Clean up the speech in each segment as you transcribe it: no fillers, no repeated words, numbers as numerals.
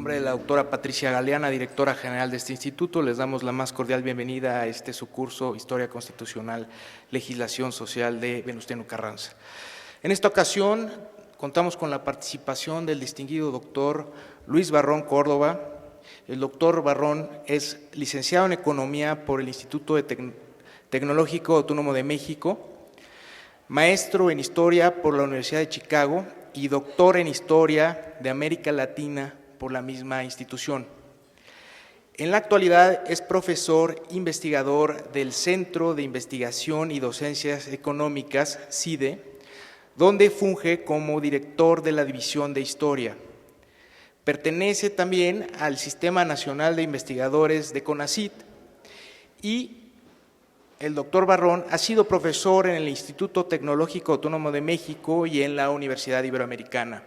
nombre de la doctora Patricia Galeana, directora general de este instituto, les damos la más cordial bienvenida a su curso Historia Constitucional, Legislación Social de Venustiano Carranza. En esta ocasión contamos con la participación del distinguido doctor Luis Barrón Córdoba. El doctor Barrón es licenciado en Economía por el Instituto Tecnológico Autónomo de México, maestro en Historia por la Universidad de Chicago y doctor en Historia de América Latina por la misma institución. En la actualidad es profesor investigador del Centro de Investigación y Docencias Económicas, CIDE, donde funge como director de la División de Historia. Pertenece también al Sistema Nacional de Investigadores de CONACYT y el doctor Barrón ha sido profesor en el Instituto Tecnológico Autónomo de México y en la Universidad Iberoamericana.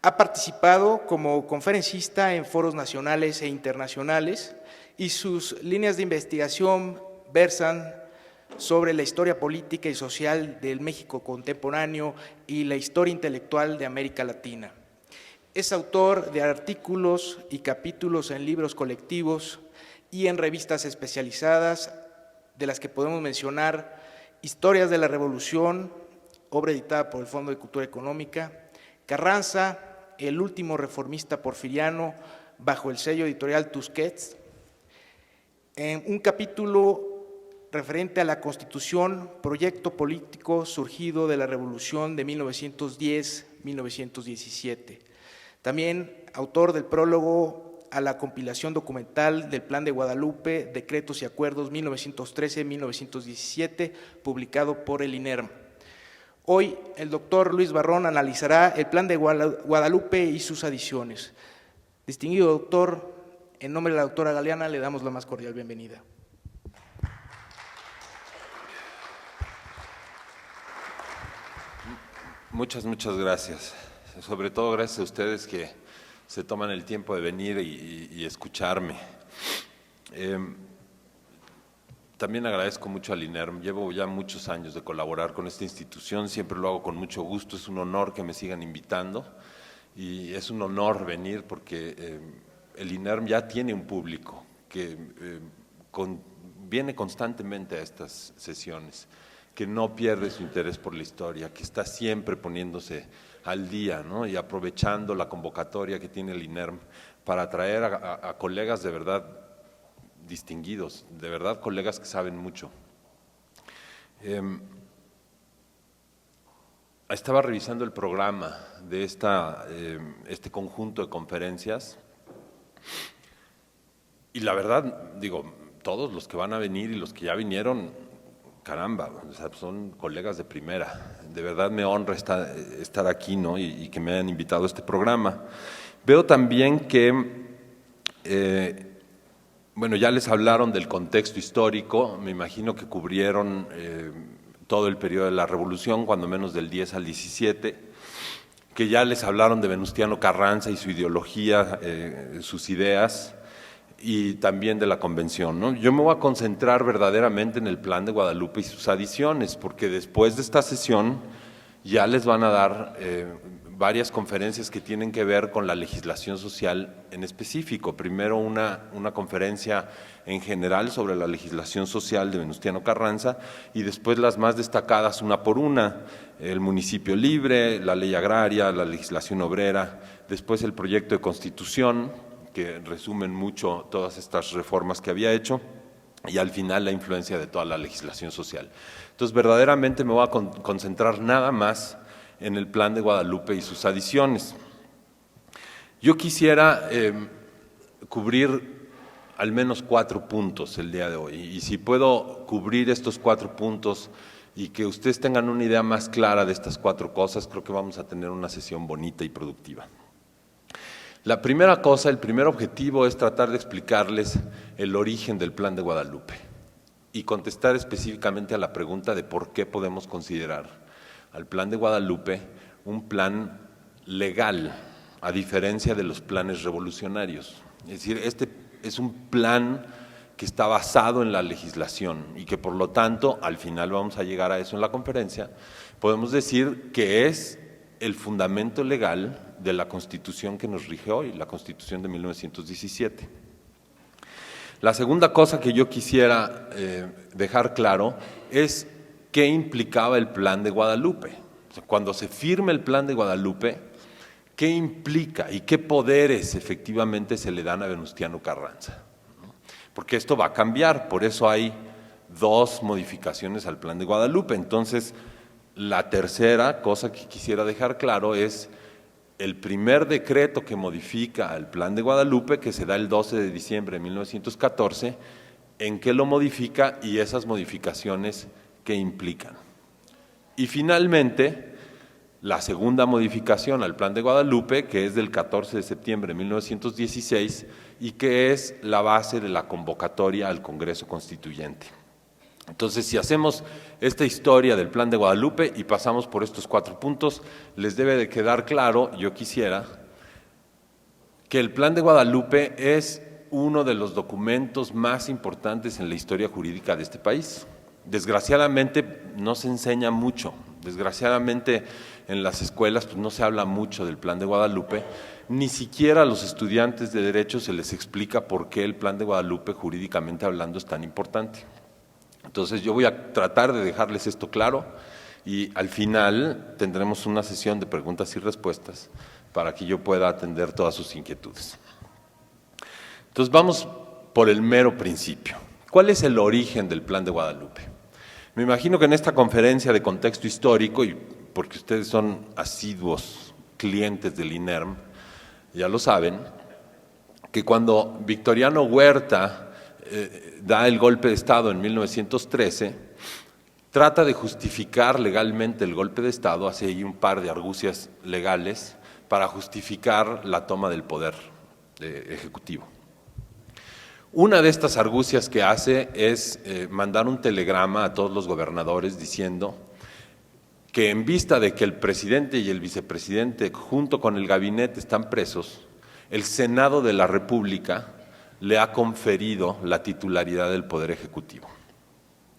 Ha participado como conferencista en foros nacionales e internacionales y sus líneas de investigación versan sobre la historia política y social del México contemporáneo y la historia intelectual de América Latina. Es autor de artículos y capítulos en libros colectivos y en revistas especializadas, de las que podemos mencionar Historias de la Revolución, obra editada por el Fondo de Cultura Económica, Carranza, el último reformista porfiriano, bajo el sello editorial Tusquets, en un capítulo referente a la Constitución, proyecto político surgido de la Revolución de 1910-1917. También autor del prólogo a la compilación documental del Plan de Guadalupe, Decretos y Acuerdos 1913-1917, publicado por el INERM. Hoy el doctor Luis Barrón analizará el Plan de Guadalupe y sus adiciones. Distinguido doctor, en nombre de la doctora Galeana le damos la más cordial bienvenida. Muchas gracias. Sobre todo gracias a ustedes que se toman el tiempo de venir y escucharme. También agradezco mucho al INERM. Llevo ya muchos años de colaborar con esta institución, siempre lo hago con mucho gusto, es un honor que me sigan invitando y es un honor venir porque el INERM ya tiene un público que viene constantemente a estas sesiones, que no pierde su interés por la historia, que está siempre poniéndose al día, ¿no? Y aprovechando la convocatoria que tiene el INERM para atraer a colegas de verdad distinguidos, de verdad colegas que saben mucho. Estaba revisando el programa de este conjunto de conferencias y la verdad, digo, todos los que van a venir y los que ya vinieron, caramba, o sea, son colegas de primera. De verdad me honra estar aquí, ¿no? y que me hayan invitado a este programa. Veo también que, bueno, ya les hablaron del contexto histórico, me imagino que cubrieron todo el periodo de la Revolución, cuando menos del 10 al 17, que ya les hablaron de Venustiano Carranza y su ideología, sus ideas, y también de la convención, ¿no? Yo me voy a concentrar verdaderamente en el Plan de Guadalupe y sus adiciones, porque después de esta sesión ya les van a dar varias conferencias que tienen que ver con la legislación social en específico. Primero una conferencia en general sobre la legislación social de Venustiano Carranza y después las más destacadas una por una, el municipio libre, la ley agraria, la legislación obrera, después el proyecto de constitución, que resumen mucho todas estas reformas que había hecho, y al final la influencia de toda la legislación social. Entonces, verdaderamente me voy a concentrar nada más en el Plan de Guadalupe y sus adiciones. Yo quisiera cubrir al menos 4 puntos el día de hoy, y si puedo cubrir estos 4 puntos y que ustedes tengan una idea más clara de estas 4 cosas, creo que vamos a tener una sesión bonita y productiva. La primera cosa, el primer objetivo es tratar de explicarles el origen del Plan de Guadalupe y contestar específicamente a la pregunta de por qué podemos considerar al Plan de Guadalupe un plan legal, a diferencia de los planes revolucionarios. Es decir, este es un plan que está basado en la legislación y que por lo tanto, al final vamos a llegar a eso en la conferencia, podemos decir que es el fundamento legal de la Constitución que nos rige hoy, la Constitución de 1917. La segunda cosa que yo quisiera dejar claro es qué implicaba el Plan de Guadalupe. O sea, cuando se firma el Plan de Guadalupe, ¿qué implica y qué poderes efectivamente se le dan a Venustiano Carranza? Porque esto va a cambiar, por eso hay dos modificaciones al Plan de Guadalupe. Entonces, la tercera cosa que quisiera dejar claro es el primer decreto que modifica el Plan de Guadalupe, que se da el 12 de diciembre de 1914, en qué lo modifica y esas modificaciones que implican. Y finalmente, la segunda modificación al Plan de Guadalupe, que es del 14 de septiembre de 1916 y que es la base de la convocatoria al Congreso Constituyente. Entonces, si hacemos esta historia del Plan de Guadalupe y pasamos por estos 4 puntos, les debe de quedar claro, yo quisiera, que el Plan de Guadalupe es uno de los documentos más importantes en la historia jurídica de este país. Desgraciadamente no se enseña mucho, desgraciadamente en las escuelas pues, no se habla mucho del Plan de Guadalupe, ni siquiera a los estudiantes de Derecho se les explica por qué el Plan de Guadalupe jurídicamente hablando es tan importante. Entonces yo voy a tratar de dejarles esto claro y al final tendremos una sesión de preguntas y respuestas para que yo pueda atender todas sus inquietudes. Entonces vamos por el mero principio. ¿Cuál es el origen del Plan de Guadalupe? Me imagino que en esta conferencia de contexto histórico, y porque ustedes son asiduos clientes del INERM, ya lo saben, que cuando Victoriano Huerta da el golpe de Estado en 1913, trata de justificar legalmente el golpe de Estado, hace ahí un par de argucias legales para justificar la toma del poder ejecutivo. Una de estas argucias que hace es mandar un telegrama a todos los gobernadores diciendo que en vista de que el presidente y el vicepresidente junto con el gabinete están presos, el Senado de la República le ha conferido la titularidad del Poder Ejecutivo.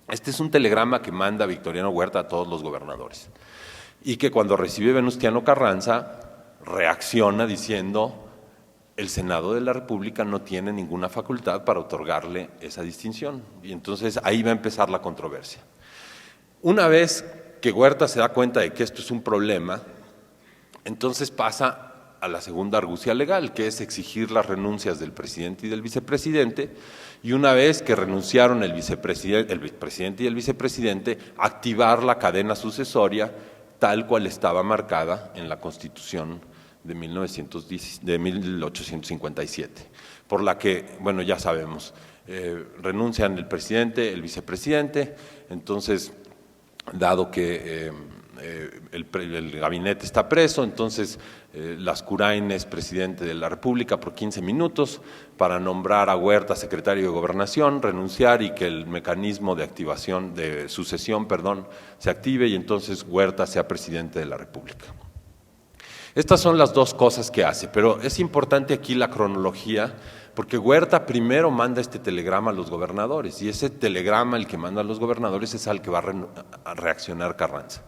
Este es un telegrama que manda Victoriano Huerta a todos los gobernadores y que cuando recibe Venustiano Carranza reacciona diciendo el Senado de la República no tiene ninguna facultad para otorgarle esa distinción y entonces ahí va a empezar la controversia. Una vez que Huerta se da cuenta de que esto es un problema, entonces pasa a la segunda argucia legal, que es exigir las renuncias del presidente y del vicepresidente, y una vez que renunciaron el presidente y el vicepresidente, activar la cadena sucesoria tal cual estaba marcada en la Constitución de 1857, por la que, bueno, ya sabemos, renuncian el presidente, el vicepresidente, entonces, dado que el gabinete está preso, entonces Lascurain es presidente de la República por 15 minutos para nombrar a Huerta secretario de Gobernación, renunciar y que el mecanismo de activación, de sucesión, se active y entonces Huerta sea presidente de la República. Estas son las dos cosas que hace, pero es importante aquí la cronología porque Huerta primero manda este telegrama a los gobernadores y ese telegrama, el que manda a los gobernadores, es al que va a reaccionar Carranza.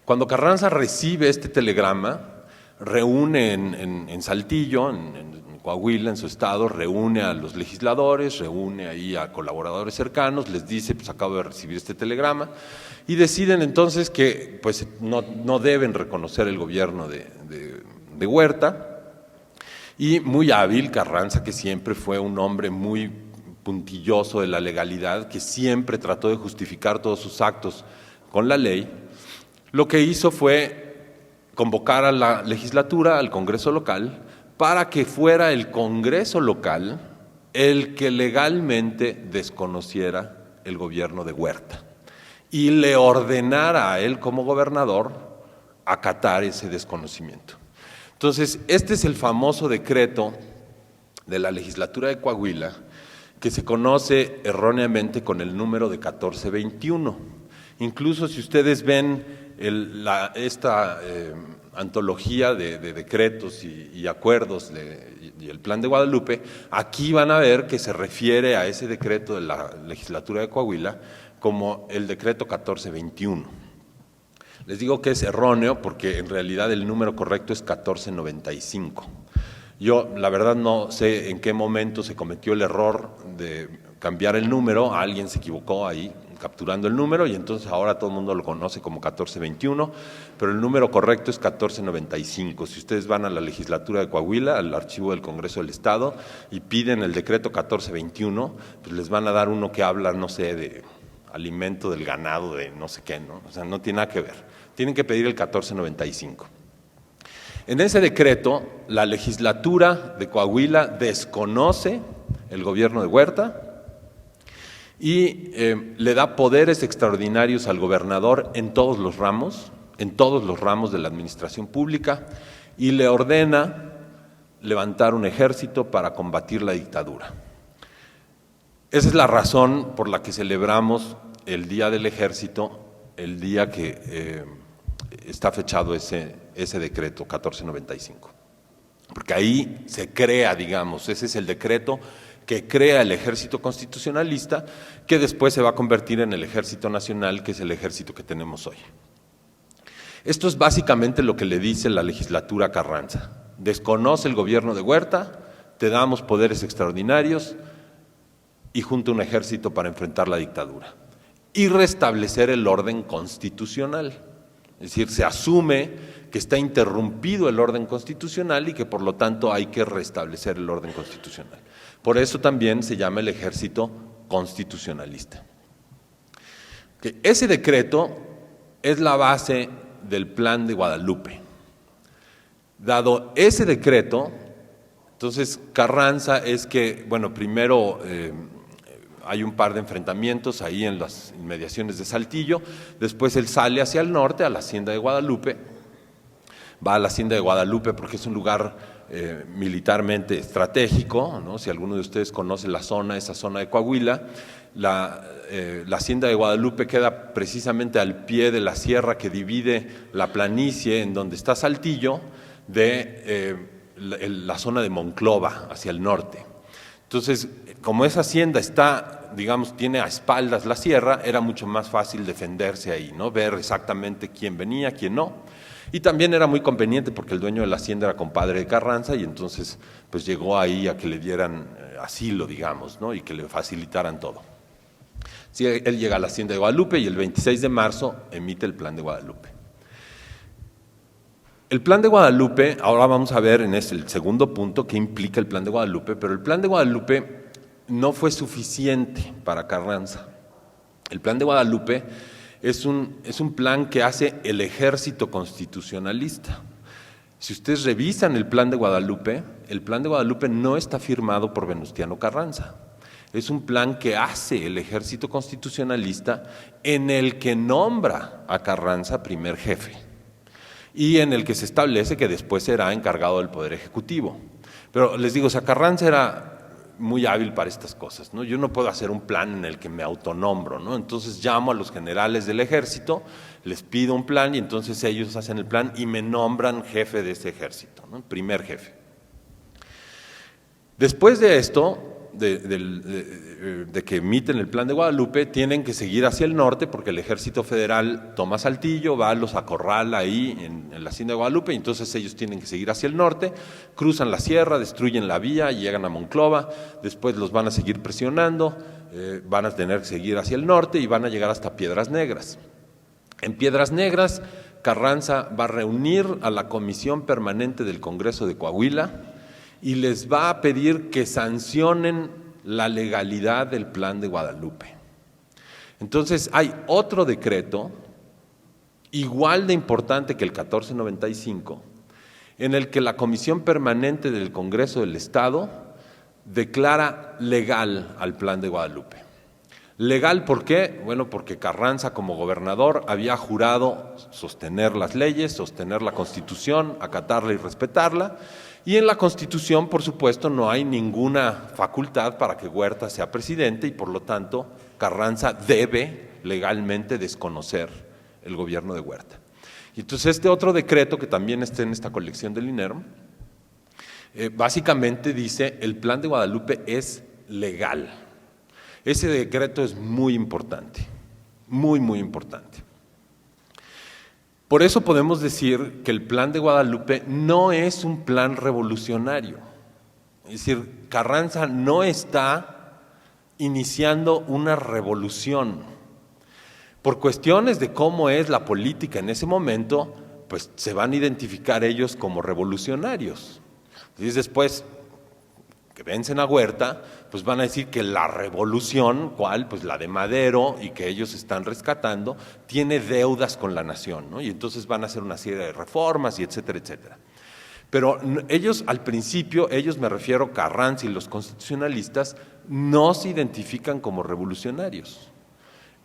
Cuando Carranza recibe este telegrama, reúne en Saltillo, en Coahuila, en su estado, reúne a los legisladores, reúne ahí a colaboradores cercanos, les dice, pues acabo de recibir este telegrama, y deciden entonces que pues, no deben reconocer el gobierno de Huerta, y muy hábil Carranza, que siempre fue un hombre muy puntilloso de la legalidad, que siempre trató de justificar todos sus actos con la ley, lo que hizo fue convocar a la legislatura, al Congreso local, para que fuera el Congreso local el que legalmente desconociera el gobierno de Huerta y le ordenara a él como gobernador acatar ese desconocimiento. Entonces, este es el famoso decreto de la legislatura de Coahuila que se conoce erróneamente con el número de 1421. Incluso si ustedes ven esta antología de decretos y acuerdos y el Plan de Guadalupe, aquí van a ver que se refiere a ese decreto de la legislatura de Coahuila como el decreto 1421. Les digo que es erróneo porque en realidad el número correcto es 1495. Yo, la verdad, no sé en qué momento se cometió el error de cambiar el número, alguien se equivocó ahí capturando el número y entonces ahora todo el mundo lo conoce como 1421, pero el número correcto es 1495. Si ustedes van a la legislatura de Coahuila, al archivo del Congreso del Estado, y piden el decreto 1421, pues les van a dar uno que habla, no sé, de alimento del ganado, de no sé qué, ¿no? O sea, no tiene nada que ver. Tienen que pedir el 1495. En ese decreto, la legislatura de Coahuila desconoce el gobierno de Huerta y le da poderes extraordinarios al gobernador en todos los ramos de la administración pública, y le ordena levantar un ejército para combatir la dictadura. Esa es la razón por la que celebramos el Día del Ejército, el día que está fechado ese decreto 1495. Porque ahí se crea, digamos, ese es el decreto que crea el ejército constitucionalista, que después se va a convertir en el ejército nacional, que es el ejército que tenemos hoy. Esto es básicamente lo que le dice la legislatura a Carranza. Desconoce el gobierno de Huerta, te damos poderes extraordinarios y junta un ejército para enfrentar la dictadura y restablecer el orden constitucional. Es decir, se asume que está interrumpido el orden constitucional y que por lo tanto hay que restablecer el orden constitucional. Por eso también se llama el ejército constitucionalista. Ese decreto es la base del Plan de Guadalupe. Dado ese decreto, entonces Carranza es que, bueno, primero hay un par de enfrentamientos ahí en las inmediaciones de Saltillo, después él sale hacia el norte, a la Hacienda de Guadalupe, va a la Hacienda de Guadalupe porque es un lugar militarmente estratégico, ¿no? Si alguno de ustedes conoce esa zona de Coahuila, la Hacienda de Guadalupe queda precisamente al pie de la sierra que divide la planicie en donde está Saltillo de la zona de Monclova hacia el norte. Entonces, como esa hacienda está, digamos, tiene a espaldas la sierra, era mucho más fácil defenderse ahí, ¿no? Ver exactamente quién venía, quién no. Y también era muy conveniente porque el dueño de la hacienda era compadre de Carranza y entonces pues llegó ahí a que le dieran asilo, digamos, ¿no? Y que le facilitaran todo. Sí, él llega a la Hacienda de Guadalupe y el 26 de marzo emite el Plan de Guadalupe. El Plan de Guadalupe, ahora vamos a ver en el segundo punto qué implica el Plan de Guadalupe, pero el Plan de Guadalupe no fue suficiente para Carranza. El Plan de Guadalupe es un plan que hace el ejército constitucionalista. Si ustedes revisan el Plan de Guadalupe no está firmado por Venustiano Carranza. Es un plan que hace el ejército constitucionalista en el que nombra a Carranza primer jefe y en el que se establece que después será encargado del Poder Ejecutivo. Pero les digo, Carranza era muy hábil para estas cosas, ¿no? Yo no puedo hacer un plan en el que me autonombro, ¿no? Entonces llamo a los generales del ejército, les pido un plan y entonces ellos hacen el plan y me nombran jefe de ese ejército, ¿no? Primer jefe. Después de esto, de que emiten el Plan de Guadalupe, tienen que seguir hacia el norte porque el ejército federal toma Saltillo, va, los acorrala ahí en la Hacienda de Guadalupe, y entonces ellos tienen que seguir hacia el norte, cruzan la sierra, destruyen la vía, llegan a Monclova, después los van a seguir presionando, van a tener que seguir hacia el norte y van a llegar hasta Piedras Negras. En Piedras Negras, Carranza va a reunir a la Comisión Permanente del Congreso de Coahuila y les va a pedir que sancionen la legalidad del Plan de Guadalupe. Entonces hay otro decreto, igual de importante que el 1495, en el que la Comisión Permanente del Congreso del Estado declara legal al Plan de Guadalupe. ¿Legal por qué? Bueno, porque Carranza como gobernador había jurado sostener las leyes, sostener la Constitución, acatarla y respetarla, y en la Constitución, por supuesto, no hay ninguna facultad para que Huerta sea presidente y por lo tanto Carranza debe legalmente desconocer el gobierno de Huerta. Y entonces este otro decreto que también está en esta colección del INERM, básicamente dice el Plan de Guadalupe es legal. Ese decreto es muy importante, muy, muy importante. Por eso podemos decir que el Plan de Guadalupe no es un plan revolucionario. Es decir, Carranza no está iniciando una revolución. Por cuestiones de cómo es la política en ese momento, pues se van a identificar ellos como revolucionarios. Y después que vencen a Huerta, pues van a decir que la revolución, ¿cuál? Pues la de Madero, y que ellos están rescatando, tiene deudas con la nación, ¿no? Y entonces van a hacer una serie de reformas y etcétera, etcétera. Pero ellos al principio, me refiero a Carranza y los constitucionalistas, no se identifican como revolucionarios.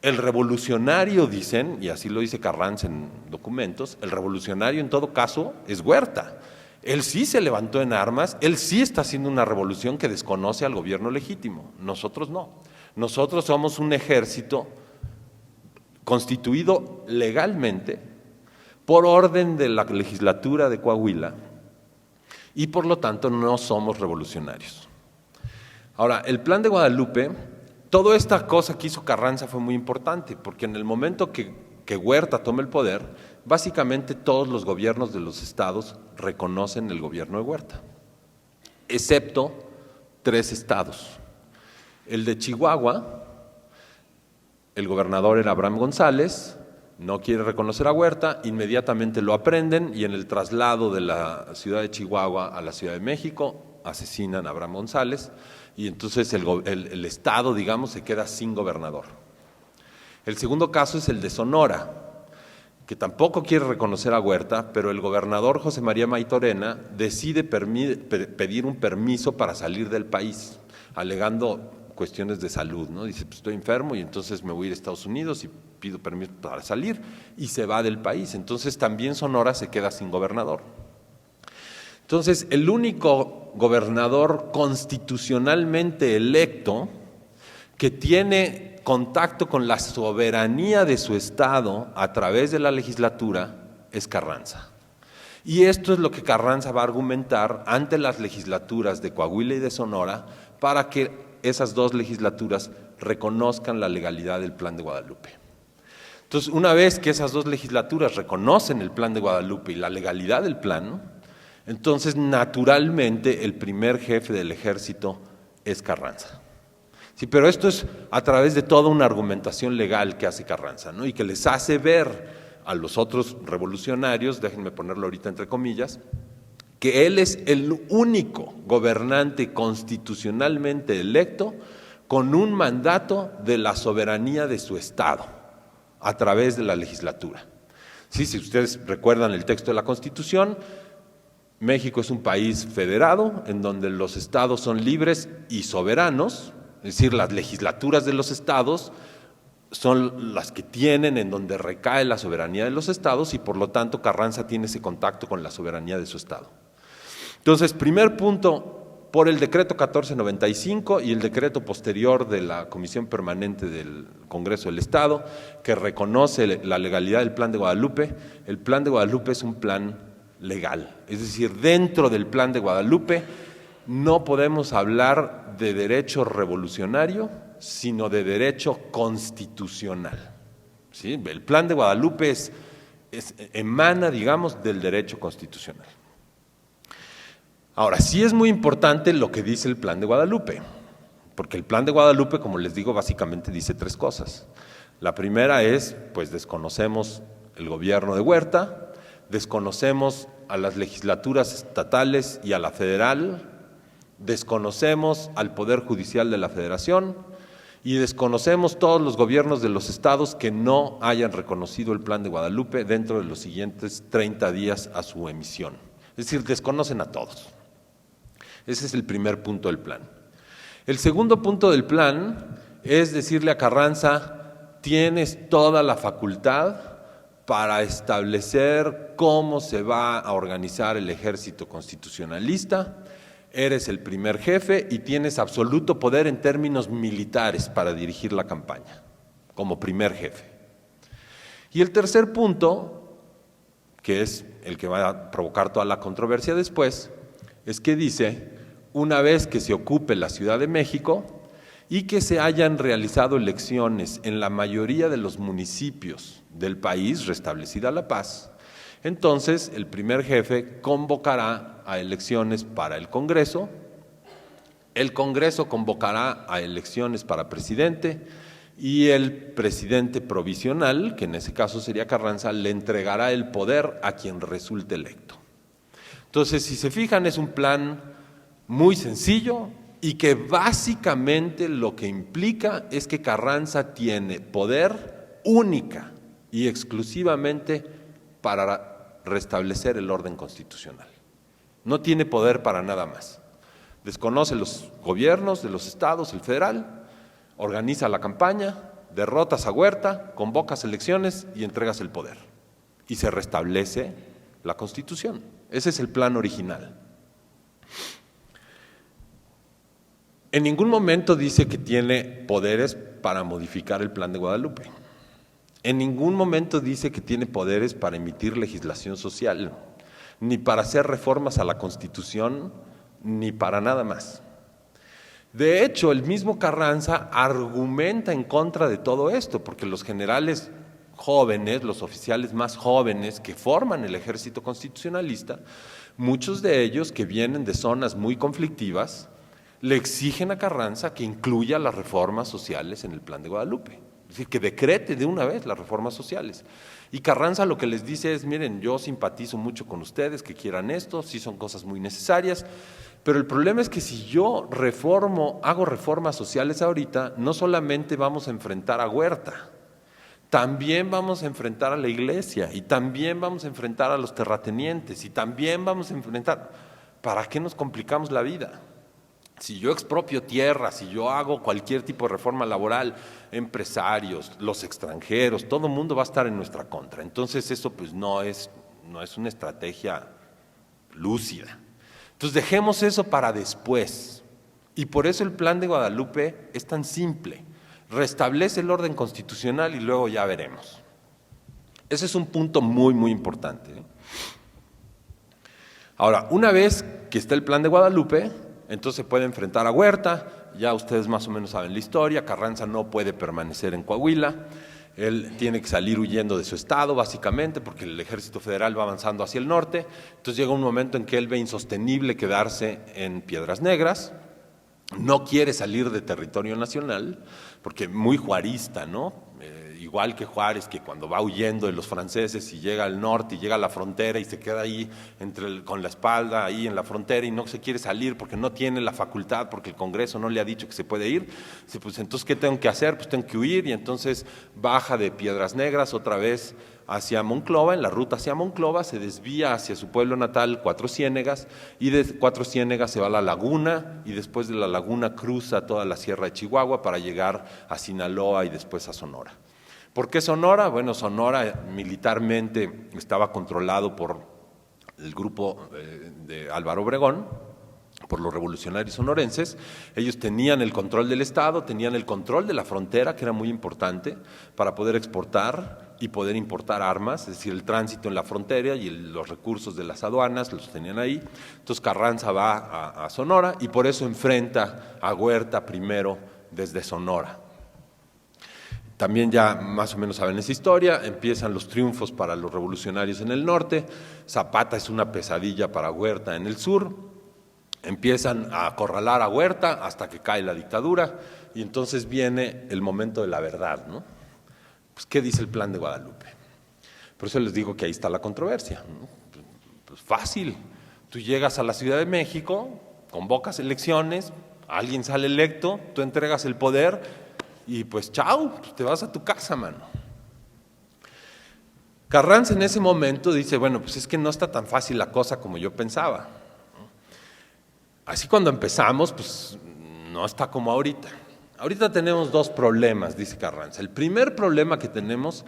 El revolucionario, dicen, y así lo dice Carranza en documentos, el revolucionario en todo caso es Huerta. Él sí se levantó en armas, él sí está haciendo una revolución que desconoce al gobierno legítimo, nosotros no. Nosotros somos un ejército constituido legalmente por orden de la legislatura de Coahuila y por lo tanto no somos revolucionarios. Ahora, el Plan de Guadalupe, toda esta cosa que hizo Carranza fue muy importante, porque en el momento que Huerta toma el poder, básicamente todos los gobiernos de los estados reconocen el gobierno de Huerta, excepto 3 estados. El de Chihuahua, el gobernador era Abraham González, no quiere reconocer a Huerta, inmediatamente lo aprenden y en el traslado de la ciudad de Chihuahua a la Ciudad de México asesinan a Abraham González y entonces el estado, digamos, se queda sin gobernador. El segundo caso es el de Sonora, que tampoco quiere reconocer a Huerta, pero el gobernador José María Maytorena decide pedir un permiso para salir del país, alegando cuestiones de salud, ¿no? Dice, pues estoy enfermo y entonces me voy a ir a Estados Unidos y pido permiso para salir, y se va del país. Entonces también Sonora se queda sin gobernador. Entonces el único gobernador constitucionalmente electo que tiene contacto con la soberanía de su estado a través de la legislatura es Carranza. Y esto es lo que Carranza va a argumentar ante las legislaturas de Coahuila y de Sonora para que esas 2 legislaturas reconozcan la legalidad del Plan de Guadalupe. Entonces, una vez que esas 2 legislaturas reconocen el Plan de Guadalupe y la legalidad del plan, entonces naturalmente el primer jefe del ejército es Carranza. Sí, pero esto es a través de toda una argumentación legal que hace Carranza, ¿no? Y que les hace ver a los otros revolucionarios, déjenme ponerlo ahorita entre comillas, que él es el único gobernante constitucionalmente electo con un mandato de la soberanía de su estado a través de la legislatura. Sí, si ustedes recuerdan el texto de la Constitución, México es un país federado en donde los estados son libres y soberanos. Es decir, las legislaturas de los estados son las que tienen en donde recae la soberanía de los estados y por lo tanto Carranza tiene ese contacto con la soberanía de su estado. Entonces, primer punto, por el decreto 1495 y el decreto posterior de la Comisión Permanente del Congreso del Estado, que reconoce la legalidad del Plan de Guadalupe, el Plan de Guadalupe es un plan legal. Es decir, dentro del Plan de Guadalupe no podemos hablar de derecho revolucionario, sino de derecho constitucional. ¿Sí? El Plan de Guadalupe emana, digamos, del derecho constitucional. Ahora, sí es muy importante lo que dice el Plan de Guadalupe, porque el Plan de Guadalupe, como les digo, básicamente dice 3 cosas. La primera es, pues desconocemos el gobierno de Huerta, desconocemos a las legislaturas estatales y a la federal, desconocemos al Poder Judicial de la Federación y desconocemos todos los gobiernos de los estados que no hayan reconocido el Plan de Guadalupe dentro de los siguientes 30 días a su emisión. Es decir, desconocen a todos. Ese es el primer punto del plan. El segundo punto del plan es decirle a Carranza, tienes toda la facultad para establecer cómo se va a organizar el ejército constitucionalista. Eres el primer jefe y tienes absoluto poder en términos militares para dirigir la campaña, como primer jefe. Y el tercer punto, que es el que va a provocar toda la controversia después, es que dice, una vez que se ocupe la Ciudad de México y que se hayan realizado elecciones en la mayoría de los municipios del país, restablecida la paz, Entonces, el primer jefe convocará a elecciones para el Congreso convocará a elecciones para presidente y el presidente provisional, que en ese caso sería Carranza, le entregará el poder a quien resulte electo. Entonces, si se fijan, es un plan muy sencillo y que básicamente lo que implica es que Carranza tiene poder única y exclusivamente para restablecer el orden constitucional. No tiene poder para nada más. Desconoce los gobiernos de los estados, el federal, organiza la campaña, derrotas a Huerta, convocas elecciones y entregas el poder. Y se restablece la Constitución. Ese es el plan original. En ningún momento dice que tiene poderes para modificar el Plan de Guadalupe. En ningún momento dice que tiene poderes para emitir legislación social, ni para hacer reformas a la Constitución, ni para nada más. De hecho, el mismo Carranza argumenta en contra de todo esto, porque los generales jóvenes, los oficiales más jóvenes que forman el ejército constitucionalista, muchos de ellos que vienen de zonas muy conflictivas, le exigen a Carranza que incluya las reformas sociales en el Plan de Guadalupe, es decir, que decrete de una vez las reformas sociales. Y Carranza lo que les dice es, miren, yo simpatizo mucho con ustedes, que quieran esto, sí son cosas muy necesarias, pero el problema es que si yo hago reformas sociales ahorita, no solamente vamos a enfrentar a Huerta, también vamos a enfrentar a la iglesia, y también vamos a enfrentar a los terratenientes, y también vamos a enfrentar… ¿Para qué nos complicamos la vida? Si yo expropio tierras, si yo hago cualquier tipo de reforma laboral, empresarios, los extranjeros, todo el mundo va a estar en nuestra contra. Entonces eso pues no es una estrategia lúcida. Entonces dejemos eso para después. Y por eso el Plan de Guadalupe es tan simple. Restablece el orden constitucional y luego ya veremos. Ese es un punto muy, muy importante. Ahora, una vez que está el Plan de Guadalupe, entonces se puede enfrentar a Huerta, ya ustedes más o menos saben la historia, Carranza no puede permanecer en Coahuila, él tiene que salir huyendo de su estado básicamente porque el ejército federal va avanzando hacia el norte, entonces llega un momento en que él ve insostenible quedarse en Piedras Negras, no quiere salir de territorio nacional, porque muy juarista, ¿no? Igual que Juárez, que cuando va huyendo de los franceses y llega al norte y llega a la frontera y se queda ahí con la espalda ahí en la frontera y no se quiere salir porque no tiene la facultad, porque el Congreso no le ha dicho que se puede ir, dice, pues entonces ¿qué tengo que hacer? Pues tengo que huir, y entonces baja de Piedras Negras otra vez hacia Monclova, en la ruta hacia Monclova, se desvía hacia su pueblo natal, Cuatro Ciénegas, y de Cuatro Ciénegas se va a La Laguna, y después de La Laguna cruza toda la Sierra de Chihuahua para llegar a Sinaloa y después a Sonora. ¿Por qué Sonora? Bueno, Sonora militarmente estaba controlado por el grupo de Álvaro Obregón, por los revolucionarios sonorenses. Ellos tenían el control del Estado, tenían el control de la frontera, que era muy importante para poder exportar y poder importar armas, es decir, el tránsito en la frontera y los recursos de las aduanas los tenían ahí. Entonces Carranza va a Sonora y por eso enfrenta a Huerta primero desde Sonora. También ya más o menos saben esa historia, empiezan los triunfos para los revolucionarios en el norte, Zapata es una pesadilla para Huerta en el sur, empiezan a acorralar a Huerta hasta que cae la dictadura y entonces viene el momento de la verdad, ¿no? Pues, ¿qué dice el Plan de Guadalupe? Por eso les digo que ahí está la controversia, ¿no? Pues fácil, tú llegas a la Ciudad de México, convocas elecciones, alguien sale electo, tú entregas el poder y pues chao, pues te vas a tu casa, mano. Carranza en ese momento dice, bueno, pues es que no está tan fácil la cosa como yo pensaba. Así cuando empezamos, pues no está como ahorita. Ahorita tenemos dos problemas, dice Carranza. El primer problema que tenemos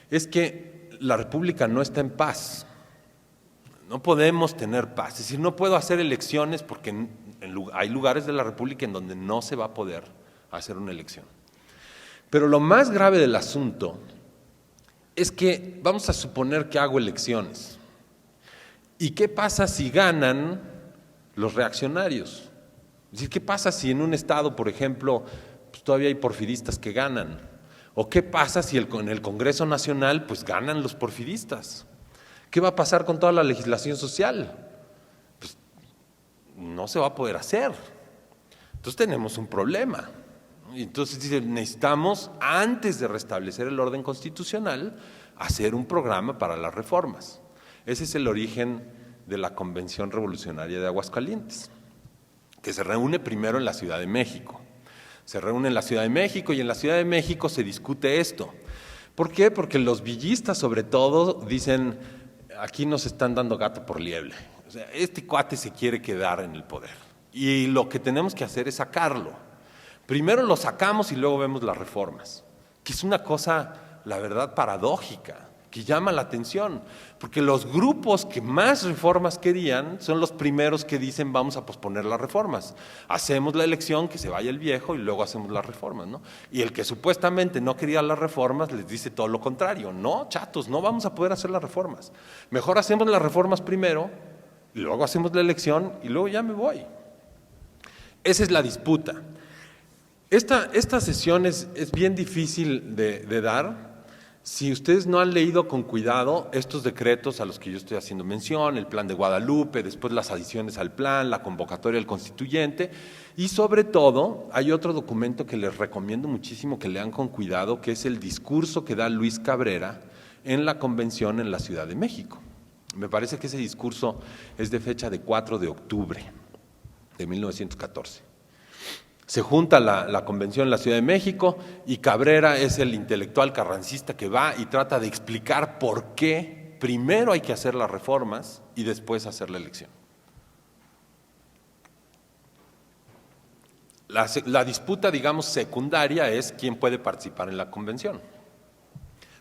es que la República no está en paz. No podemos tener paz. Es decir, no puedo hacer elecciones porque hay lugares de la República en donde no se va a poder hacer una elección. Pero lo más grave del asunto es que vamos a suponer que hago elecciones. ¿Y qué pasa si ganan los reaccionarios? Es decir, ¿qué pasa si en un estado, por ejemplo, pues todavía hay porfiristas que ganan? ¿O qué pasa si en el Congreso Nacional pues ganan los porfiristas? ¿Qué va a pasar con toda la legislación social? Pues no se va a poder hacer. Entonces tenemos un problema. Y entonces dicen, necesitamos, antes de restablecer el orden constitucional, hacer un programa para las reformas. Ese es el origen de la Convención Revolucionaria de Aguascalientes, que se reúne primero en la Ciudad de México. Se reúne en la Ciudad de México y en la Ciudad de México se discute esto. ¿Por qué? Porque los villistas, sobre todo, dicen, aquí nos están dando gato por liebre. O sea, este cuate se quiere quedar en el poder. Y lo que tenemos que hacer es sacarlo. Primero lo sacamos y luego vemos las reformas, que es una cosa, la verdad, paradójica, que llama la atención, porque los grupos que más reformas querían son los primeros que dicen vamos a posponer las reformas. Hacemos la elección, que se vaya el viejo y luego hacemos las reformas, ¿no? Y el que supuestamente no quería las reformas les dice todo lo contrario. No, chatos, no vamos a poder hacer las reformas. Mejor hacemos las reformas primero y luego hacemos la elección y luego ya me voy. Esa es la disputa. Esta sesión es bien difícil de dar si ustedes no han leído con cuidado estos decretos a los que yo estoy haciendo mención, el Plan de Guadalupe, después las adiciones al plan, la convocatoria del constituyente, y sobre todo hay otro documento que les recomiendo muchísimo que lean con cuidado, que es el discurso que da Luis Cabrera en la convención en la Ciudad de México. Me parece que ese discurso es de fecha de 4 de octubre de 1914. Se junta la convención en la Ciudad de México y Cabrera es el intelectual carrancista que va y trata de explicar por qué primero hay que hacer las reformas y después hacer la elección. La disputa, digamos, secundaria es quién puede participar en la convención.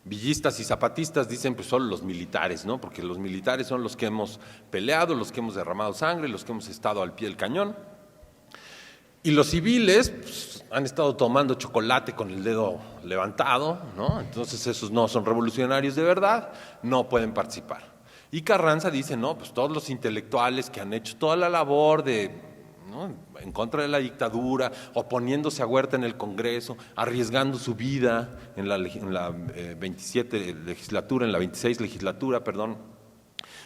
Villistas y zapatistas dicen pues solo los militares, ¿no? Porque los militares son los que hemos peleado, los que hemos derramado sangre, los que hemos estado al pie del cañón. Y los civiles pues, han estado tomando chocolate con el dedo levantado, ¿no? Entonces esos no son revolucionarios de verdad, no pueden participar. Y Carranza dice, no, pues todos los intelectuales que han hecho toda la labor de, ¿no?, en contra de la dictadura, oponiéndose a Huerta en el Congreso, arriesgando su vida en la 27 legislatura, en la 26 legislatura, perdón,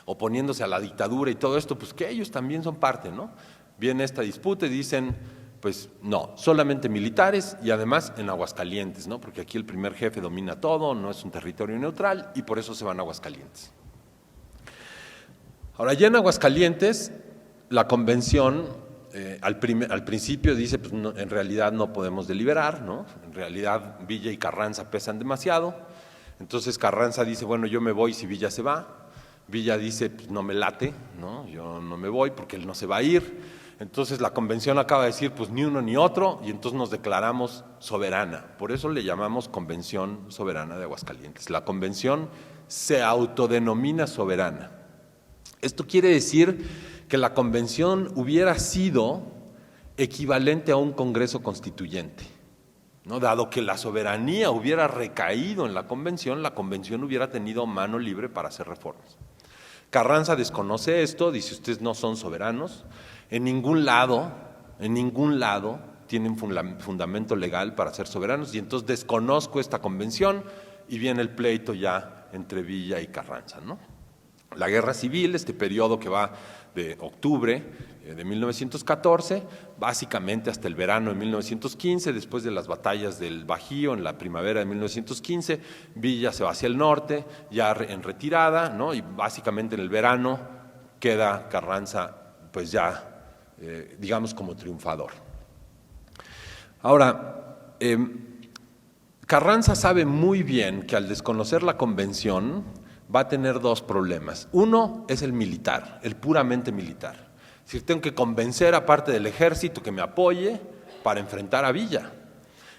oponiéndose a la dictadura y todo esto, pues que ellos también son parte, ¿no? Viene esta disputa y dicen, pues no, solamente militares y además en Aguascalientes, ¿no? Porque aquí el primer jefe domina todo, no es un territorio neutral y por eso se van a Aguascalientes. Ahora, ya en Aguascalientes, la convención al principio dice, pues no, en realidad no podemos deliberar, ¿no? En realidad Villa y Carranza pesan demasiado. Entonces Carranza dice, bueno, yo me voy si Villa se va. Villa dice, pues no me late, ¿no? Yo no me voy porque él no se va a ir. Entonces la convención acaba de decir, pues ni uno ni otro, y entonces nos declaramos soberana. Por eso le llamamos Convención Soberana de Aguascalientes. La convención se autodenomina soberana. Esto quiere decir que la convención hubiera sido equivalente a un congreso constituyente, ¿no? Dado que la soberanía hubiera recaído en la convención hubiera tenido mano libre para hacer reformas. Carranza desconoce esto, dice ustedes no son soberanos, en ningún lado tienen fundamento legal para ser soberanos y entonces desconozco esta convención y viene el pleito ya entre Villa y Carranza, ¿no? La guerra civil, este periodo que va de octubre de 1914, básicamente hasta el verano de 1915, después de las batallas del Bajío en la primavera de 1915, Villa se va hacia el norte, ya en retirada, ¿no? Y básicamente en el verano queda Carranza pues ya, digamos, como triunfador. Ahora, Carranza sabe muy bien que al desconocer la convención va a tener dos problemas. Uno es el militar, el puramente militar. Es decir, tengo que convencer a parte del ejército que me apoye para enfrentar a Villa.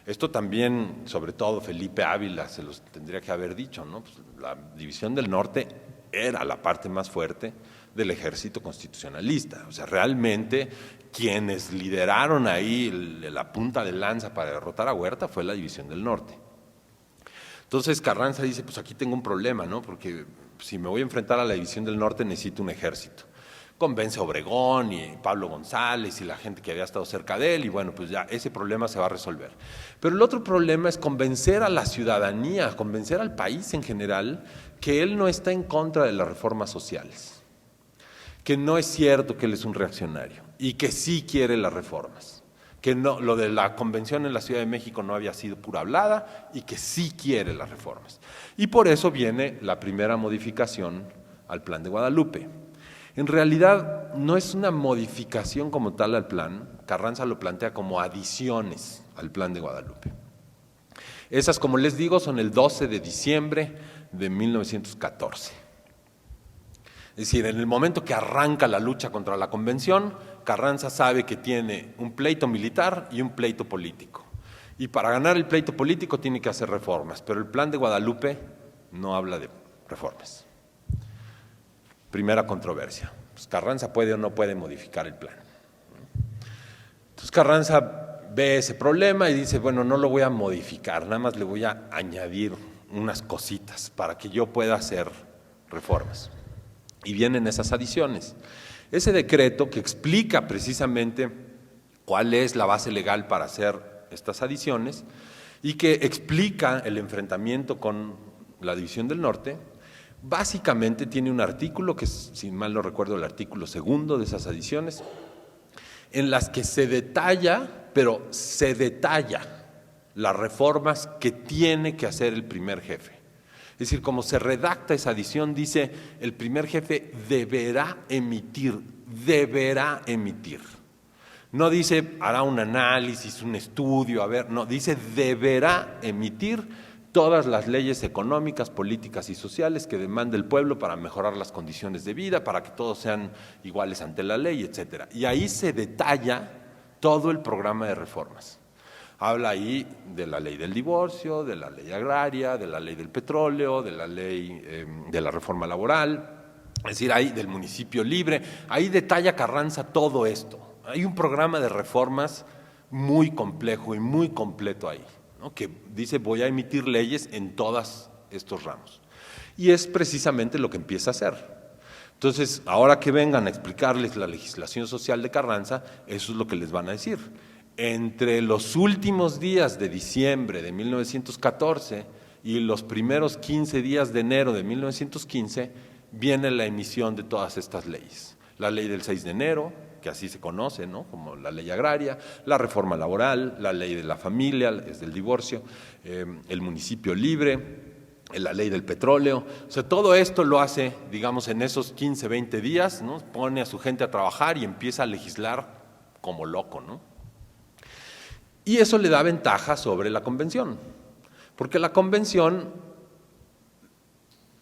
Esto también, sobre todo Felipe Ávila, se los tendría que haber dicho, ¿no? Pues la división del norte era la parte más fuerte del ejército constitucionalista. O sea, realmente quienes lideraron ahí la punta de lanza para derrotar a Huerta fue la división del norte. Entonces Carranza dice, pues aquí tengo un problema, ¿no? Porque si me voy a enfrentar a la división del norte necesito un ejército. convence a Obregón y Pablo González y la gente que había estado cerca de él, y bueno, pues ya ese problema se va a resolver. Pero el otro problema es convencer a la ciudadanía, convencer al país en general que él no está en contra de las reformas sociales, que no es cierto que él es un reaccionario y que sí quiere las reformas, que no, lo de la convención en la Ciudad de México no había sido pura hablada y que sí quiere las reformas. Y por eso viene la primera modificación al Plan de Guadalupe. En realidad no es una modificación como tal al plan, Carranza lo plantea como adiciones al Plan de Guadalupe. Esas, como les digo, son el 12 de diciembre de 1914. Es decir, en el momento que arranca la lucha contra la convención, Carranza sabe que tiene un pleito militar y un pleito político. Y para ganar el pleito político tiene que hacer reformas, pero el Plan de Guadalupe no habla de reformas. Primera controversia, pues Carranza puede o no puede modificar el plan. Entonces Carranza ve ese problema y dice, bueno, no lo voy a modificar, nada más le voy a añadir unas cositas para que yo pueda hacer reformas. Y vienen esas adiciones. Ese decreto que explica precisamente cuál es la base legal para hacer estas adiciones y que explica el enfrentamiento con la División del Norte, básicamente tiene un artículo, que es, si mal no recuerdo, el artículo 2 de esas adiciones, en las que se detalla, pero se detalla las reformas que tiene que hacer el primer jefe. Es decir, como se redacta esa adición, dice, el primer jefe deberá emitir. No dice, hará un análisis, un estudio, a ver, no, dice, deberá emitir todas las leyes económicas, políticas y sociales que demanda el pueblo para mejorar las condiciones de vida, para que todos sean iguales ante la ley, etcétera. Y ahí se detalla todo el programa de reformas. Habla ahí de la ley del divorcio, de la ley agraria, de la ley del petróleo, de la ley de la reforma laboral, es decir, ahí del municipio libre. Ahí detalla Carranza todo esto. Hay un programa de reformas muy complejo y muy completo ahí, ¿no? Que dice, voy a emitir leyes en todos estos ramos. Y es precisamente lo que empieza a hacer. Entonces, ahora que vengan a explicarles la legislación social de Carranza, eso es lo que les van a decir. Entre los últimos días de diciembre de 1914 y los primeros 15 días de enero de 1915, viene la emisión de todas estas leyes. La ley del 6 de enero, que así se conoce, ¿no?, como la ley agraria, la reforma laboral, la ley de la familia, es del divorcio, el municipio libre, la ley del petróleo. O sea, todo esto lo hace, digamos, en esos 15, 20 días, ¿no? Pone a su gente a trabajar y empieza a legislar como loco, ¿no? Y eso le da ventaja sobre la convención, porque la convención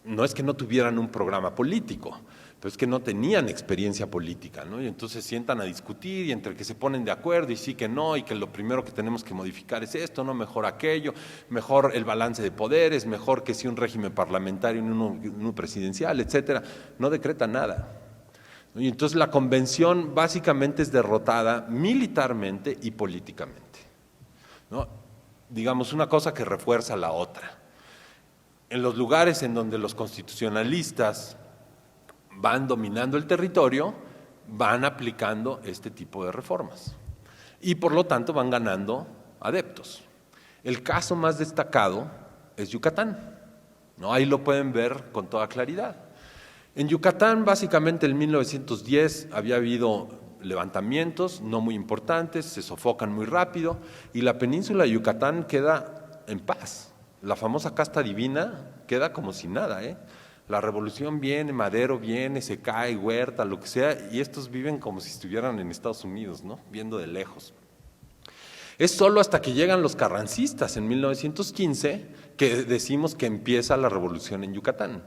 no es que no tuvieran un programa político, pero es que no tenían experiencia política, ¿no? Y entonces sientan a discutir y entre que se ponen de acuerdo y sí que no, y que lo primero que tenemos que modificar es esto, no, mejor aquello, mejor el balance de poderes, mejor que si un régimen parlamentario y uno presidencial, etcétera. No decreta nada. Y entonces la convención básicamente es derrotada militarmente y políticamente, ¿no? Digamos, una cosa que refuerza la otra. En los lugares en donde los constitucionalistas van dominando el territorio, van aplicando este tipo de reformas y por lo tanto van ganando adeptos. El caso más destacado es Yucatán, ¿no? Ahí lo pueden ver con toda claridad. En Yucatán, básicamente en 1910 había habido levantamientos no muy importantes, se sofocan muy rápido y la península de Yucatán queda en paz. La famosa casta divina queda como si nada, ¿eh? La revolución viene, Madero viene, se cae, Huerta, lo que sea, y estos viven como si estuvieran en Estados Unidos, ¿no?, viendo de lejos. Es solo hasta que llegan los carrancistas en 1915 que decimos que empieza la revolución en Yucatán.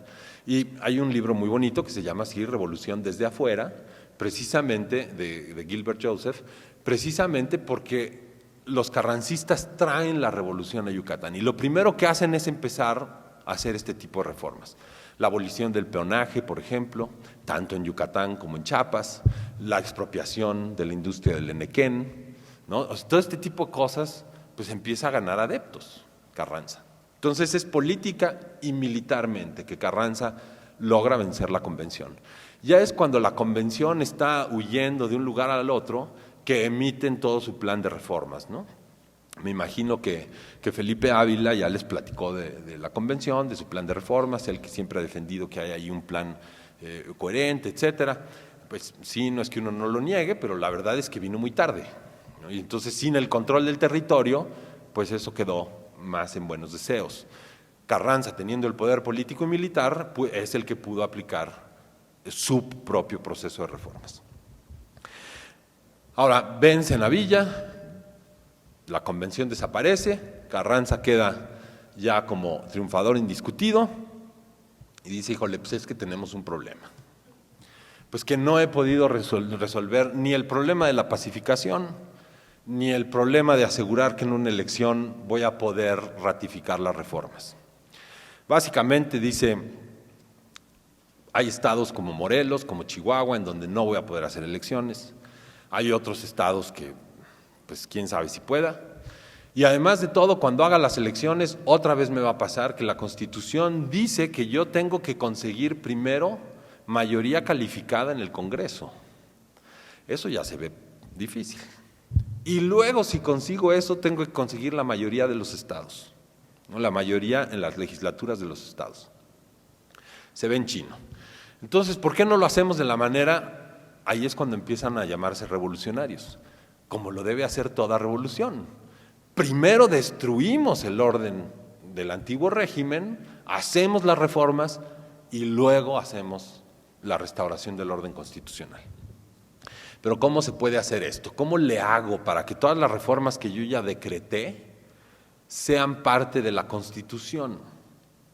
Y hay un libro muy bonito que se llama así, Revolución desde afuera, precisamente de Gilbert Joseph, precisamente porque los carrancistas traen la revolución a Yucatán y lo primero que hacen es empezar a hacer este tipo de reformas. La abolición del peonaje, por ejemplo, tanto en Yucatán como en Chiapas, la expropiación de la industria del enequén, ¿no? O sea, todo este tipo de cosas, pues empieza a ganar adeptos Carranza. Entonces es política y militarmente que Carranza logra vencer la convención. Ya es cuando la convención está huyendo de un lugar al otro que emiten todo su plan de reformas, ¿no? Me imagino que Felipe Ávila ya les platicó de la convención, de su plan de reformas, él que siempre ha defendido que hay ahí un plan coherente, etcétera. Pues sí, no es que uno no lo niegue, pero la verdad es que vino muy tarde, ¿no? Y entonces, sin el control del territorio, pues eso quedó más en buenos deseos. Carranza, teniendo el poder político y militar, pues, es el que pudo aplicar su propio proceso de reformas. Ahora, vence Navilla, la convención desaparece, Carranza queda ya como triunfador indiscutido y dice, híjole, pues es que tenemos un problema. Pues que no he podido resolver ni el problema de la pacificación, ni el problema de asegurar que en una elección voy a poder ratificar las reformas. Básicamente dice, hay estados como Morelos, como Chihuahua, en donde no voy a poder hacer elecciones. Hay otros estados que, pues quién sabe si pueda. Y además de todo, cuando haga las elecciones, otra vez me va a pasar que la Constitución dice que yo tengo que conseguir primero mayoría calificada en el Congreso. Eso ya se ve difícil. Y luego, si consigo eso, tengo que conseguir la mayoría de los estados, ¿no? La mayoría en las legislaturas de los estados. Se ve en chino. Entonces, ¿por qué no lo hacemos de la manera? Ahí es cuando empiezan a llamarse revolucionarios, como lo debe hacer toda revolución. Primero destruimos el orden del antiguo régimen, hacemos las reformas y luego hacemos la restauración del orden constitucional. Pero ¿cómo se puede hacer esto? ¿Cómo le hago para que todas las reformas que yo ya decreté sean parte de la Constitución?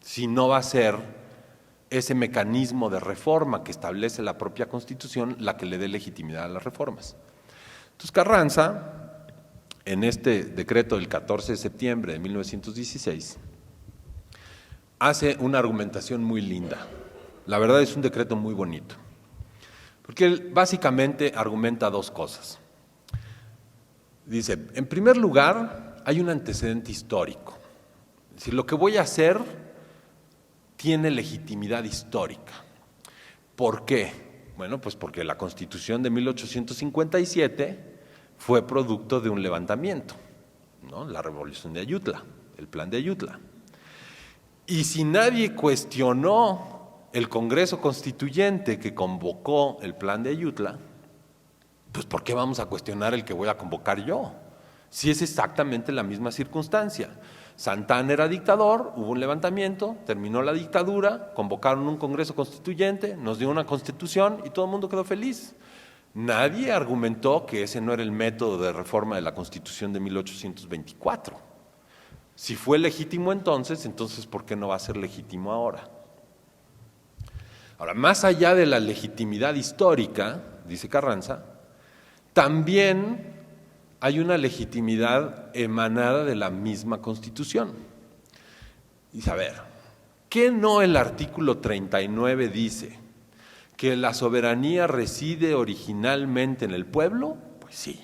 Si no va a ser ese mecanismo de reforma que establece la propia Constitución la que le dé legitimidad a las reformas. Entonces Carranza, en este decreto del 14 de septiembre de 1916, hace una argumentación muy linda. La verdad es un decreto muy bonito, porque él básicamente argumenta dos cosas. Dice, en primer lugar, hay un antecedente histórico. Es decir, lo que voy a hacer tiene legitimidad histórica. ¿Por qué? Bueno, pues porque la Constitución de 1857 fue producto de un levantamiento, ¿no? La Revolución de Ayutla, el Plan de Ayutla. Y si nadie cuestionó el Congreso Constituyente que convocó el Plan de Ayutla, pues ¿por qué vamos a cuestionar el que voy a convocar yo? Si es exactamente la misma circunstancia. Santa Anna era dictador, hubo un levantamiento, terminó la dictadura, convocaron un Congreso Constituyente, nos dio una Constitución y todo el mundo quedó feliz. Nadie argumentó que ese no era el método de reforma de la Constitución de 1824. Si fue legítimo entonces ¿por qué no va a ser legítimo ahora? Ahora, más allá de la legitimidad histórica, dice Carranza, también hay una legitimidad emanada de la misma Constitución. Dice, a ver, ¿qué no el artículo 39 dice? ¿Que la soberanía reside originalmente en el pueblo? Pues sí.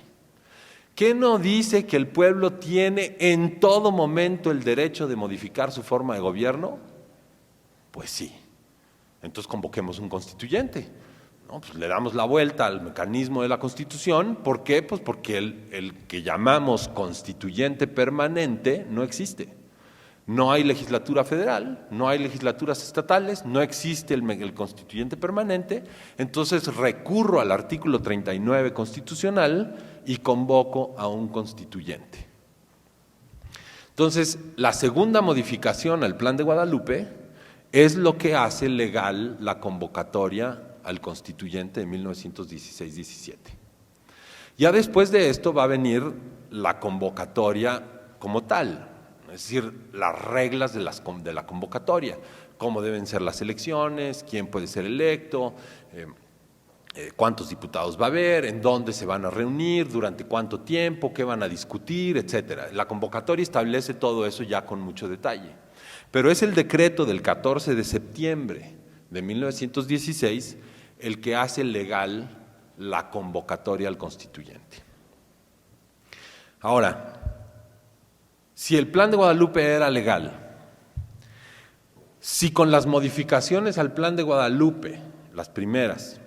¿Qué no dice que el pueblo tiene en todo momento el derecho de modificar su forma de gobierno? Pues sí. Entonces convoquemos un constituyente, ¿no? Pues le damos la vuelta al mecanismo de la Constitución. ¿Por qué? Pues porque el que llamamos constituyente permanente no existe. No hay legislatura federal, no hay legislaturas estatales, no existe el constituyente permanente. Entonces recurro al artículo 39 constitucional y convoco a un constituyente. Entonces, la segunda modificación al Plan de Guadalupe es lo que hace legal la convocatoria al constituyente de 1916-17. Ya después de esto va a venir la convocatoria como tal, es decir, las reglas de la convocatoria, cómo deben ser las elecciones, quién puede ser electo, cuántos diputados va a haber, en dónde se van a reunir, durante cuánto tiempo, qué van a discutir, etcétera. La convocatoria establece todo eso ya con mucho detalle. Pero es el decreto del 14 de septiembre de 1916 el que hace legal la convocatoria al constituyente. Ahora, si el Plan de Guadalupe era legal, si con las modificaciones al Plan de Guadalupe las primeras.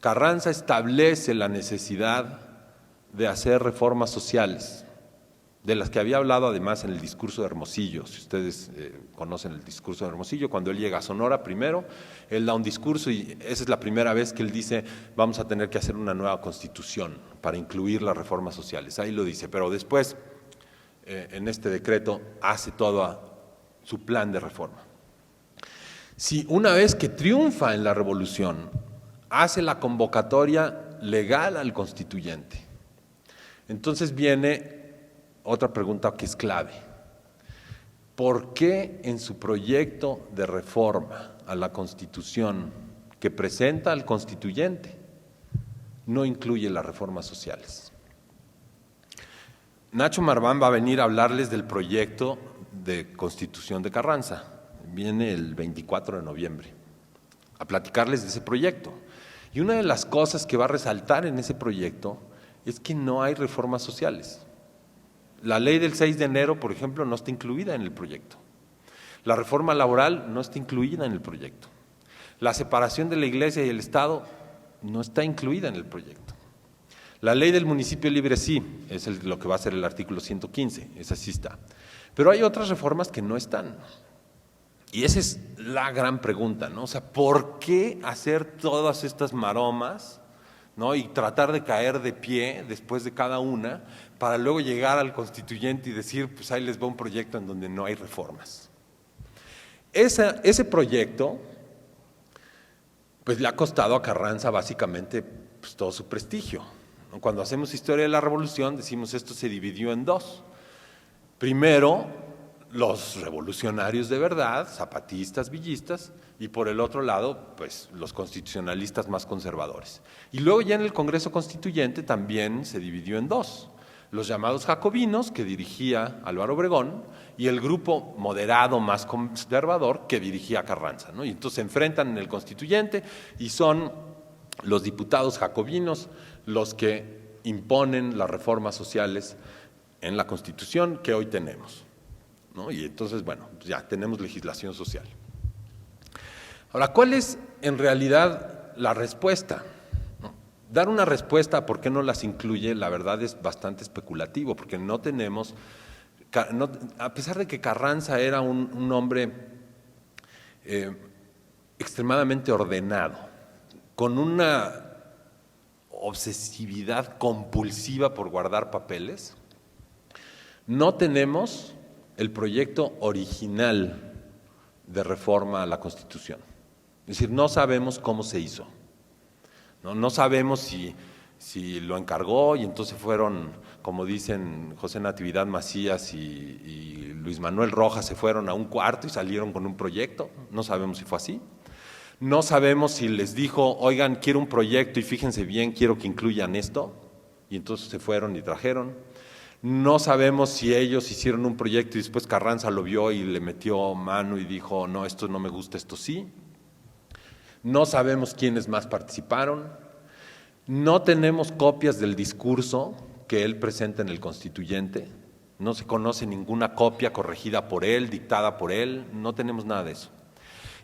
Carranza establece la necesidad de hacer reformas sociales, de las que había hablado además en el discurso de Hermosillo. Si ustedes conocen el discurso de Hermosillo, cuando él llega a Sonora primero, él da un discurso y esa es la primera vez que él dice vamos a tener que hacer una nueva constitución para incluir las reformas sociales. Ahí lo dice, pero después en este decreto hace todo su plan de reforma. Si una vez que triunfa en la revolución, hace la convocatoria legal al constituyente, entonces viene otra pregunta que es clave. ¿Por qué en su proyecto de reforma a la Constitución que presenta al constituyente no incluye las reformas sociales? Nacho Marván va a venir a hablarles del proyecto de Constitución de Carranza. Viene el 24 de noviembre a platicarles de ese proyecto. Y una de las cosas que va a resaltar en ese proyecto es que no hay reformas sociales. La ley del 6 de enero, por ejemplo, no está incluida en el proyecto. La reforma laboral no está incluida en el proyecto. La separación de la Iglesia y el Estado no está incluida en el proyecto. La ley del municipio libre sí, es lo que va a ser el artículo 115, esa sí está. Pero hay otras reformas que no están. Y esa es la gran pregunta, ¿no? O sea, ¿por qué hacer todas estas maromas, ¿no? Y tratar de caer de pie después de cada una para luego llegar al constituyente y decir, pues ahí les va un proyecto en donde no hay reformas? Ese proyecto, pues le ha costado a Carranza básicamente pues, todo su prestigio. Cuando hacemos historia de la revolución decimos esto se dividió en dos. Primero, los revolucionarios de verdad, zapatistas, villistas, y por el otro lado, pues los constitucionalistas más conservadores. Y luego ya en el Congreso Constituyente también se dividió en dos. Los llamados jacobinos, que dirigía Álvaro Obregón, y el grupo moderado más conservador que dirigía Carranza, ¿no? Y entonces se enfrentan en el Constituyente y son los diputados jacobinos los que imponen las reformas sociales en la Constitución que hoy tenemos, ¿no? Y entonces, bueno, pues ya tenemos legislación social. Ahora, ¿cuál es en realidad la respuesta? Dar una respuesta a por qué no las incluye, la verdad es bastante especulativo, porque no tenemos, a pesar de que Carranza era un hombre extremadamente ordenado, con una obsesividad compulsiva por guardar papeles, no tenemos el proyecto original de reforma a la Constitución. Es decir, no sabemos cómo se hizo. No sabemos si lo encargó y entonces fueron, como dicen José Natividad Macías y Luis Manuel Rojas, se fueron a un cuarto y salieron con un proyecto. No sabemos si fue así. No sabemos si les dijo, oigan, quiero un proyecto y fíjense bien, quiero que incluyan esto. Y entonces se fueron y trajeron. No sabemos si ellos hicieron un proyecto y después Carranza lo vio y le metió mano y dijo, no, esto no me gusta, esto sí. No sabemos quiénes más participaron. No tenemos copias del discurso que él presenta en el Constituyente. No se conoce ninguna copia corregida por él, dictada por él. No tenemos nada de eso.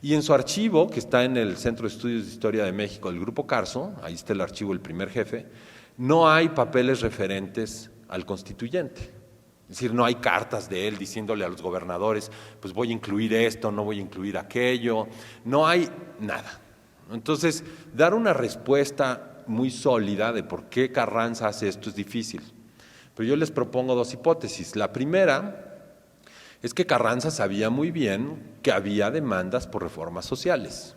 Y en su archivo, que está en el Centro de Estudios de Historia de México del Grupo Carso, ahí está el archivo del primer jefe, no hay papeles referentes al constituyente. Es decir, no hay cartas de él diciéndole a los gobernadores, pues voy a incluir esto, no voy a incluir aquello, no hay nada. Entonces, dar una respuesta muy sólida de por qué Carranza hace esto es difícil. Pero yo les propongo dos hipótesis. La primera es que Carranza sabía muy bien que había demandas por reformas sociales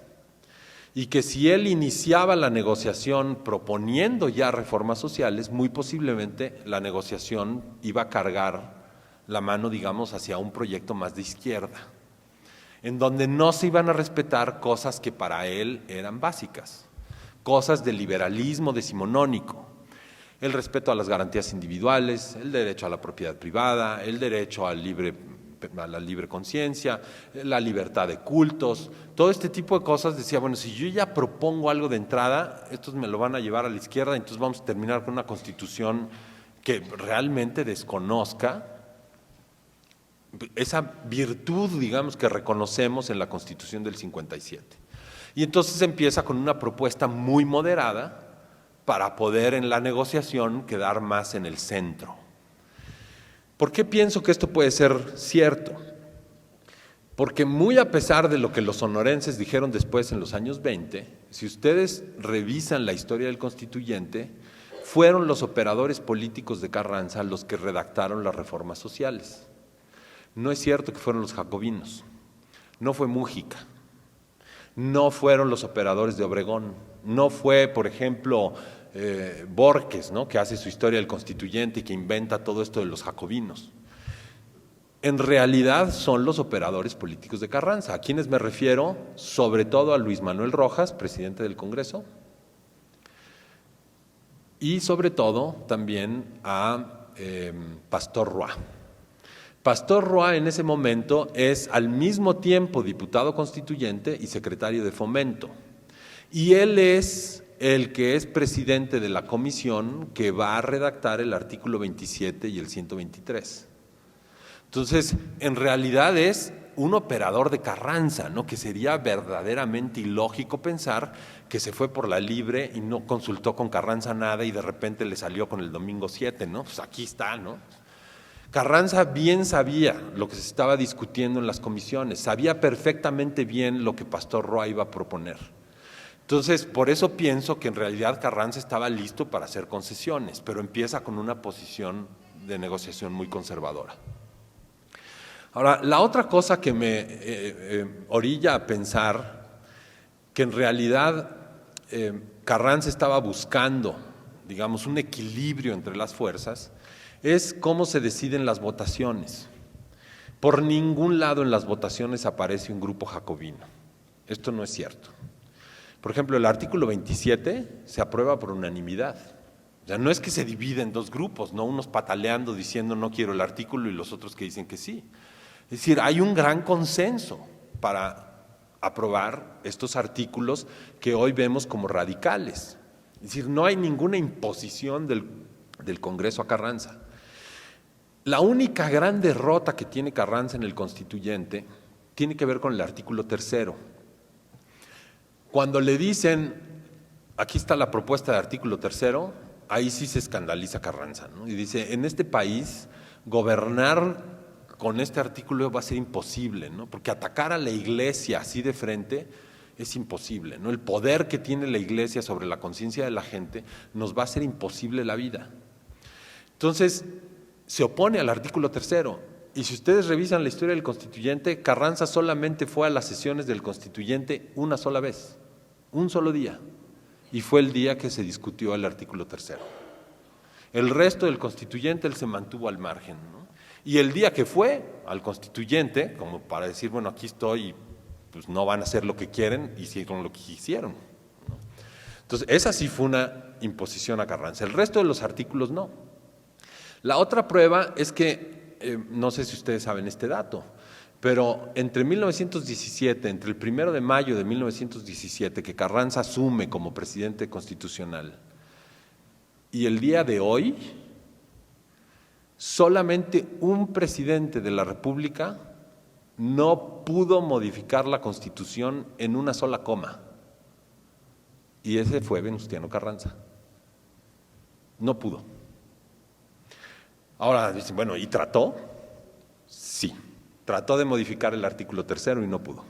y que si él iniciaba la negociación proponiendo ya reformas sociales, muy posiblemente la negociación iba a cargar la mano, digamos, hacia un proyecto más de izquierda, en donde no se iban a respetar cosas que para él eran básicas, cosas del liberalismo decimonónico, el respeto a las garantías individuales, el derecho a la propiedad privada, el derecho a la libre conciencia, la libertad de cultos, todo este tipo de cosas. Decía, bueno, si yo ya propongo algo de entrada, estos me lo van a llevar a la izquierda, entonces vamos a terminar con una constitución que realmente desconozca esa virtud, digamos, que reconocemos en la Constitución del 57. Y entonces empieza con una propuesta muy moderada para poder en la negociación quedar más en el centro. ¿Por qué pienso que esto puede ser cierto? Porque muy a pesar de lo que los sonorenses dijeron después en los años 20, si ustedes revisan la historia del constituyente, fueron los operadores políticos de Carranza los que redactaron las reformas sociales. No es cierto que fueron los jacobinos, no fue Mújica, no fueron los operadores de Obregón, no fue, por ejemplo, Borges, ¿no?, que hace su historia del constituyente y que inventa todo esto de los jacobinos. En realidad son los operadores políticos de Carranza. ¿A quiénes me refiero? Sobre todo a Luis Manuel Rojas, presidente del Congreso, y sobre todo también a Pastor Roa. Pastor Roa en ese momento es al mismo tiempo diputado constituyente y secretario de Fomento. Y él es el que es presidente de la comisión que va a redactar el artículo 27 y el 123. Entonces, en realidad es un operador de Carranza, ¿no?, que sería verdaderamente ilógico pensar que se fue por la libre y no consultó con Carranza nada y de repente le salió con el domingo 7, ¿no? Pues aquí está, ¿no? Carranza bien sabía lo que se estaba discutiendo en las comisiones, sabía perfectamente bien lo que Pastor Roa iba a proponer. Entonces, por eso pienso que en realidad Carranza estaba listo para hacer concesiones, pero empieza con una posición de negociación muy conservadora. Ahora, la otra cosa que me orilla a pensar que en realidad Carranza estaba buscando, digamos, un equilibrio entre las fuerzas, es cómo se deciden las votaciones. Por ningún lado en las votaciones aparece un grupo jacobino. Esto no es cierto. Por ejemplo, el artículo 27 se aprueba por unanimidad. O sea, no es que se divide en dos grupos, ¿no?, unos pataleando diciendo no quiero el artículo y los otros que dicen que sí. Es decir, hay un gran consenso para aprobar estos artículos que hoy vemos como radicales. Es decir, no hay ninguna imposición del Congreso a Carranza. La única gran derrota que tiene Carranza en el constituyente tiene que ver con el artículo 3. Cuando le dicen, aquí está la propuesta de artículo 3, ahí sí se escandaliza Carranza, ¿no? Y dice, en este país gobernar con este artículo va a ser imposible, ¿no?, porque atacar a la Iglesia así de frente es imposible, ¿no? El poder que tiene la Iglesia sobre la conciencia de la gente nos va a hacer imposible la vida. Entonces, se opone al artículo 3. Y si ustedes revisan la historia del constituyente, Carranza solamente fue a las sesiones del constituyente una sola vez, un solo día, y fue el día que se discutió el artículo 3. El resto del constituyente él se mantuvo al margen, ¿no? Y el día que fue al constituyente, como para decir, bueno, aquí estoy, y pues no van a hacer lo que quieren, hicieron lo que quisieron, ¿no? Entonces, esa sí fue una imposición a Carranza. El resto de los artículos no. La otra prueba es que, no sé si ustedes saben este dato, pero entre 1917, entre el 1 de mayo de 1917, que Carranza asume como presidente constitucional, y el día de hoy, solamente un presidente de la República no pudo modificar la Constitución en una sola coma, y ese fue Venustiano Carranza. No pudo. Ahora dicen, bueno, ¿y trató? Sí, trató de modificar el artículo 3 y no pudo.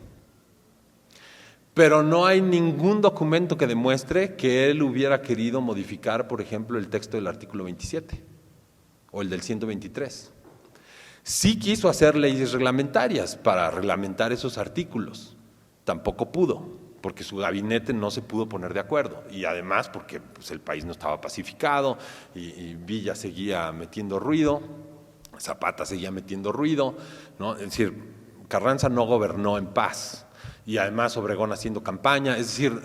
Pero no hay ningún documento que demuestre que él hubiera querido modificar, por ejemplo, el texto del artículo 27 o el del 123. Sí quiso hacer leyes reglamentarias para reglamentar esos artículos, tampoco pudo, porque su gabinete no se pudo poner de acuerdo, y además porque pues, el país no estaba pacificado, y Villa seguía metiendo ruido, Zapata seguía metiendo ruido, ¿no? Es decir, Carranza no gobernó en paz, y además Obregón haciendo campaña, es decir,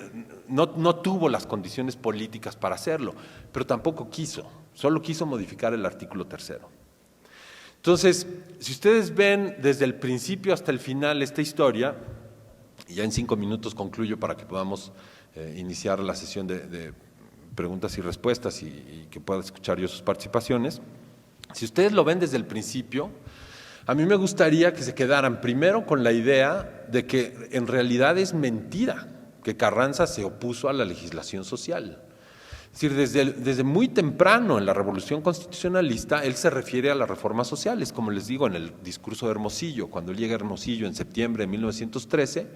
no tuvo las condiciones políticas para hacerlo, pero tampoco quiso, solo quiso modificar el artículo 3. Entonces, si ustedes ven desde el principio hasta el final esta historia, y ya en 5 minutos concluyo para que podamos iniciar la sesión de preguntas y respuestas y que pueda escuchar yo sus participaciones, si ustedes lo ven desde el principio, a mí me gustaría que se quedaran primero con la idea de que en realidad es mentira que Carranza se opuso a la legislación social. Es decir, desde muy temprano en la Revolución Constitucionalista, él se refiere a las reformas sociales, como les digo, en el discurso de Hermosillo. Cuando él llega a Hermosillo en septiembre de 1913,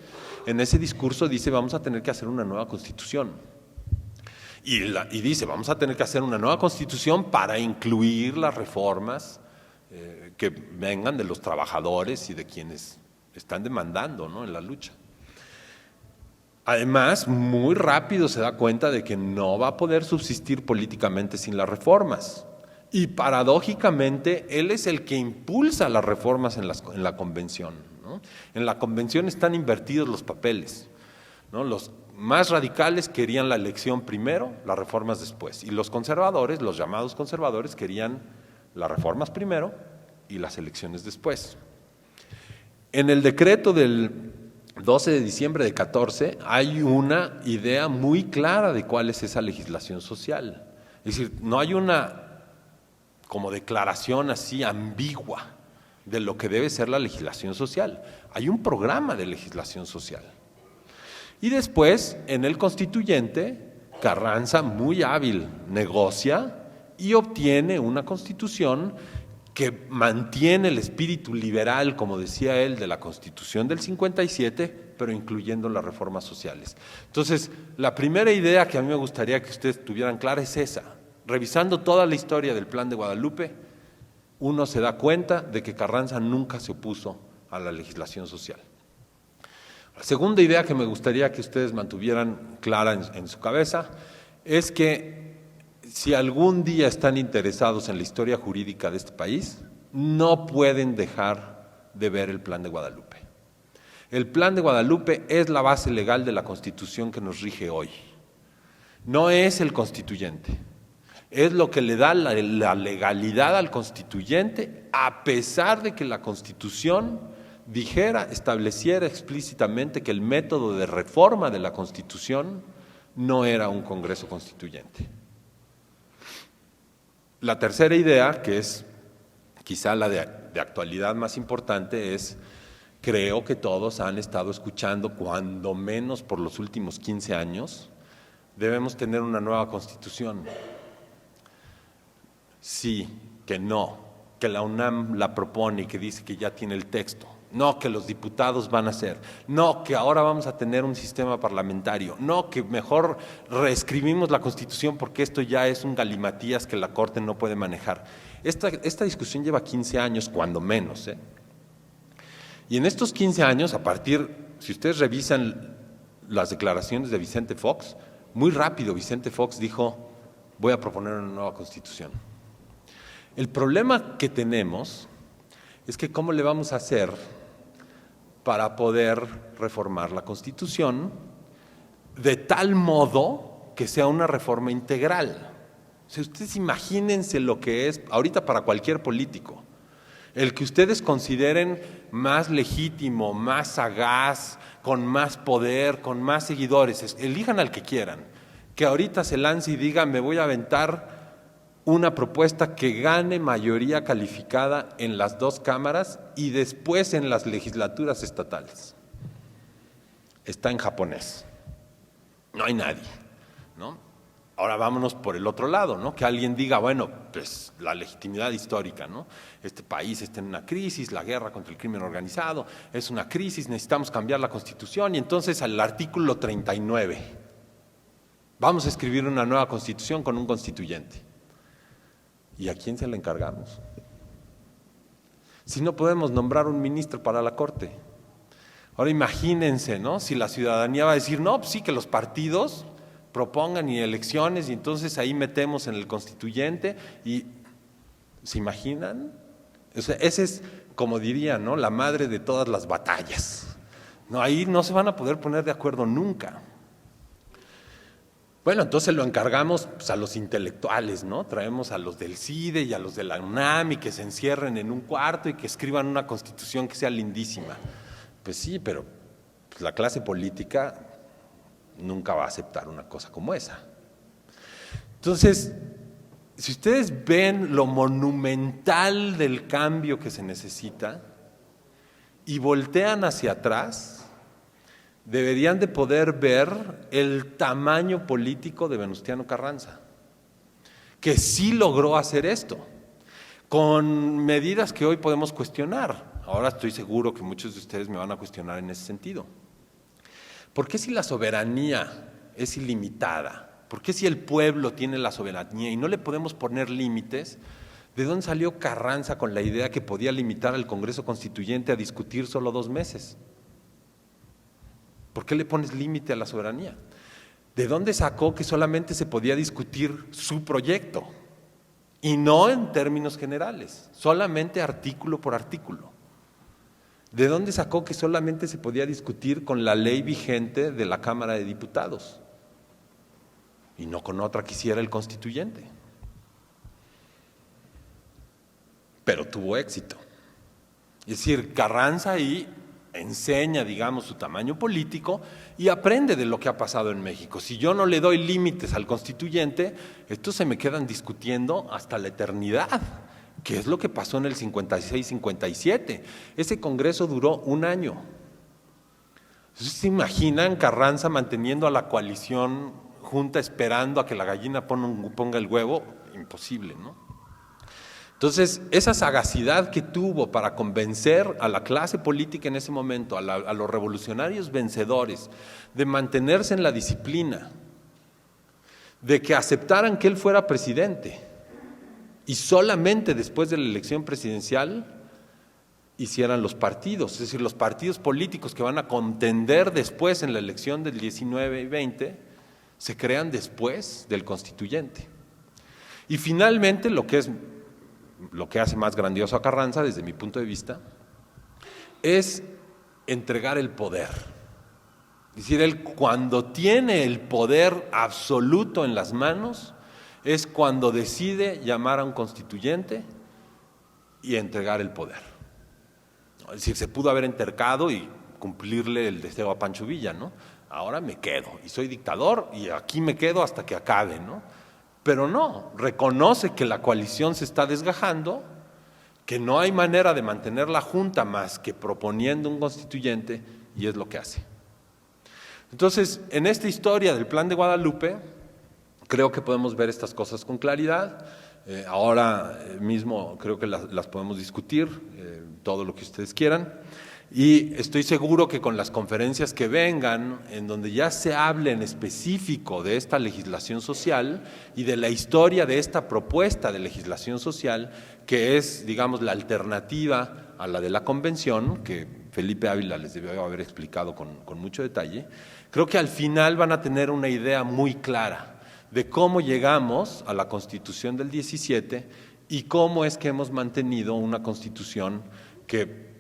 en ese discurso dice, vamos a tener que hacer una nueva Constitución. Y dice, vamos a tener que hacer una nueva Constitución para incluir las reformas que vengan de los trabajadores y de quienes están demandando, ¿no?, en la lucha. Además, muy rápido se da cuenta de que no va a poder subsistir políticamente sin las reformas. Y paradójicamente, él es el que impulsa las reformas en la convención, ¿no? En la convención están invertidos los papeles, ¿no? Los más radicales querían la elección primero, las reformas después. Y los conservadores, los llamados conservadores, querían las reformas primero y las elecciones después. En el decreto del 12 de diciembre de 14 hay una idea muy clara de cuál es esa legislación social. Es decir, no hay una como declaración así ambigua de lo que debe ser la legislación social. Hay un programa de legislación social. Y después, en el constituyente, Carranza, muy hábil, negocia y obtiene una constitución que mantiene el espíritu liberal, como decía él, de la Constitución del 57, pero incluyendo las reformas sociales. Entonces, la primera idea que a mí me gustaría que ustedes tuvieran clara es esa. Revisando toda la historia del Plan de Guadalupe, uno se da cuenta de que Carranza nunca se opuso a la legislación social. La segunda idea que me gustaría que ustedes mantuvieran clara en su cabeza es que si algún día están interesados en la historia jurídica de este país, no pueden dejar de ver el Plan de Guadalupe. El Plan de Guadalupe es la base legal de la Constitución que nos rige hoy. No es el constituyente, es lo que le da la legalidad al constituyente, a pesar de que la Constitución estableciera explícitamente que el método de reforma de la Constitución no era un Congreso Constituyente. La tercera idea, que es quizá la de actualidad más importante, es: creo que todos han estado escuchando, cuando menos por los últimos 15 años, debemos tener una nueva Constitución. Sí, que no, que la UNAM la propone y que dice que ya tiene el texto. No, que los diputados van a hacer. No, que ahora vamos a tener un sistema parlamentario. No, que mejor reescribimos la Constitución porque esto ya es un galimatías que la Corte no puede manejar. Esta discusión lleva 15 años, cuando menos, ¿eh? Y en estos 15 años, si ustedes revisan las declaraciones de Vicente Fox, muy rápido Vicente Fox dijo: voy a proponer una nueva Constitución. El problema que tenemos es que ¿cómo le vamos a hacer para poder reformar la Constitución de tal modo que sea una reforma integral? O sea, ustedes imagínense lo que es ahorita para cualquier político, el que ustedes consideren más legítimo, más sagaz, con más poder, con más seguidores, elijan al que quieran, que ahorita se lance y diga: me voy a aventar una propuesta que gane mayoría calificada en las dos cámaras y después en las legislaturas estatales. Está en japonés. No hay nadie, ¿no? Ahora vámonos por el otro lado, ¿no? Que alguien diga: bueno, pues la legitimidad histórica, ¿no? Este país está en una crisis, la guerra contra el crimen organizado es una crisis, necesitamos cambiar la Constitución, y entonces al artículo 39 vamos a escribir una nueva Constitución con un constituyente. ¿Y a quién se le encargamos? Si no podemos nombrar un ministro para la Corte. Ahora imagínense, ¿no? Si la ciudadanía va a decir: no, pues sí, que los partidos propongan y elecciones, y entonces ahí metemos en el constituyente. Y ¿se imaginan? O sea, ese es, como diría, ¿no?, la madre de todas las batallas. No, ahí no se van a poder poner de acuerdo nunca. Bueno, entonces lo encargamos, pues, a los intelectuales, ¿no? Traemos a los del CIDE y a los de la UNAM y que se encierren en un cuarto y que escriban una Constitución que sea lindísima. Pues sí, pero pues, la clase política nunca va a aceptar una cosa como esa. Entonces, si ustedes ven lo monumental del cambio que se necesita y voltean hacia atrás, deberían de poder ver el tamaño político de Venustiano Carranza, que sí logró hacer esto, con medidas que hoy podemos cuestionar. Ahora estoy seguro que muchos de ustedes me van a cuestionar en ese sentido. ¿Por qué si la soberanía es ilimitada? ¿Por qué si el pueblo tiene la soberanía y no le podemos poner límites? ¿De dónde salió Carranza con la idea que podía limitar al Congreso Constituyente a discutir solo 2 meses? ¿Por qué le pones límite a la soberanía? ¿De dónde sacó que solamente se podía discutir su proyecto? Y no en términos generales, solamente artículo por artículo. ¿De dónde sacó que solamente se podía discutir con la ley vigente de la Cámara de Diputados? Y no con otra que hiciera el constituyente. Pero tuvo éxito. Es decir, Carranza ahí enseña, digamos, su tamaño político y aprende de lo que ha pasado en México. Si yo no le doy límites al constituyente, estos se me quedan discutiendo hasta la eternidad, que es lo que pasó en el 56-57. Ese Congreso duró 1 año. ¿Se imaginan Carranza manteniendo a la coalición junta esperando a que la gallina ponga el huevo? Imposible, ¿no? Entonces, esa sagacidad que tuvo para convencer a la clase política en ese momento, a los revolucionarios vencedores, de mantenerse en la disciplina, de que aceptaran que él fuera presidente, y solamente después de la elección presidencial hicieran los partidos, es decir, los partidos políticos que van a contender después en la elección del 19 y 20, se crean después del constituyente. Y finalmente, lo que hace más grandioso a Carranza, desde mi punto de vista, es entregar el poder. Es decir, él cuando tiene el poder absoluto en las manos, es cuando decide llamar a un constituyente y entregar el poder. Es decir, se pudo haber entercado y cumplirle el deseo a Pancho Villa, ¿no? Ahora me quedo y soy dictador y aquí me quedo hasta que acabe, ¿no? Pero no, reconoce que la coalición se está desgajando, que no hay manera de mantener la Junta más que proponiendo un constituyente, y es lo que hace. Entonces, en esta historia del Plan de Guadalupe, creo que podemos ver estas cosas con claridad. Ahora mismo creo que las podemos discutir, todo lo que ustedes quieran. Y estoy seguro que con las conferencias que vengan, en donde ya se hable en específico de esta legislación social y de la historia de esta propuesta de legislación social, que es, digamos, la alternativa a la de la convención, que Felipe Ávila les debió haber explicado con mucho detalle, creo que al final van a tener una idea muy clara de cómo llegamos a la Constitución del 17 y cómo es que hemos mantenido una Constitución que,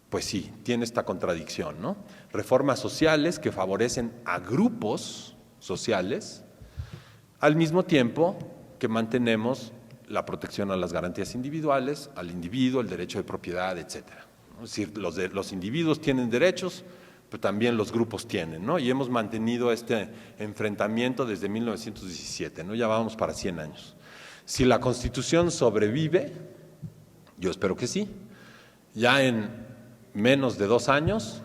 pues sí, tiene esta contradicción, ¿no? Reformas sociales que favorecen a grupos sociales, al mismo tiempo que mantenemos la protección a las garantías individuales, al individuo, el derecho de propiedad, etcétera. Es decir, los individuos tienen derechos, pero también los grupos tienen, ¿no? Y hemos mantenido este enfrentamiento desde 1917, ¿no? Ya vamos para 100 años. Si la Constitución sobrevive, yo espero que sí, ya en menos de 2 años,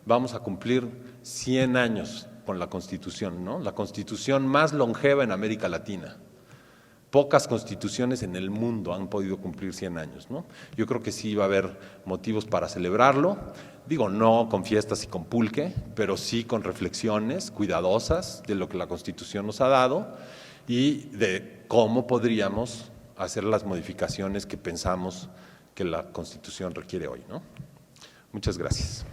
vamos a cumplir 100 años con la Constitución, ¿no? La Constitución más longeva en América Latina. Pocas constituciones en el mundo han podido cumplir 100 años, ¿no? Yo creo que sí va a haber motivos para celebrarlo, digo, no con fiestas y con pulque, pero sí con reflexiones cuidadosas de lo que la Constitución nos ha dado y de cómo podríamos hacer las modificaciones que pensamos que la Constitución requiere hoy, ¿no? Muchas gracias.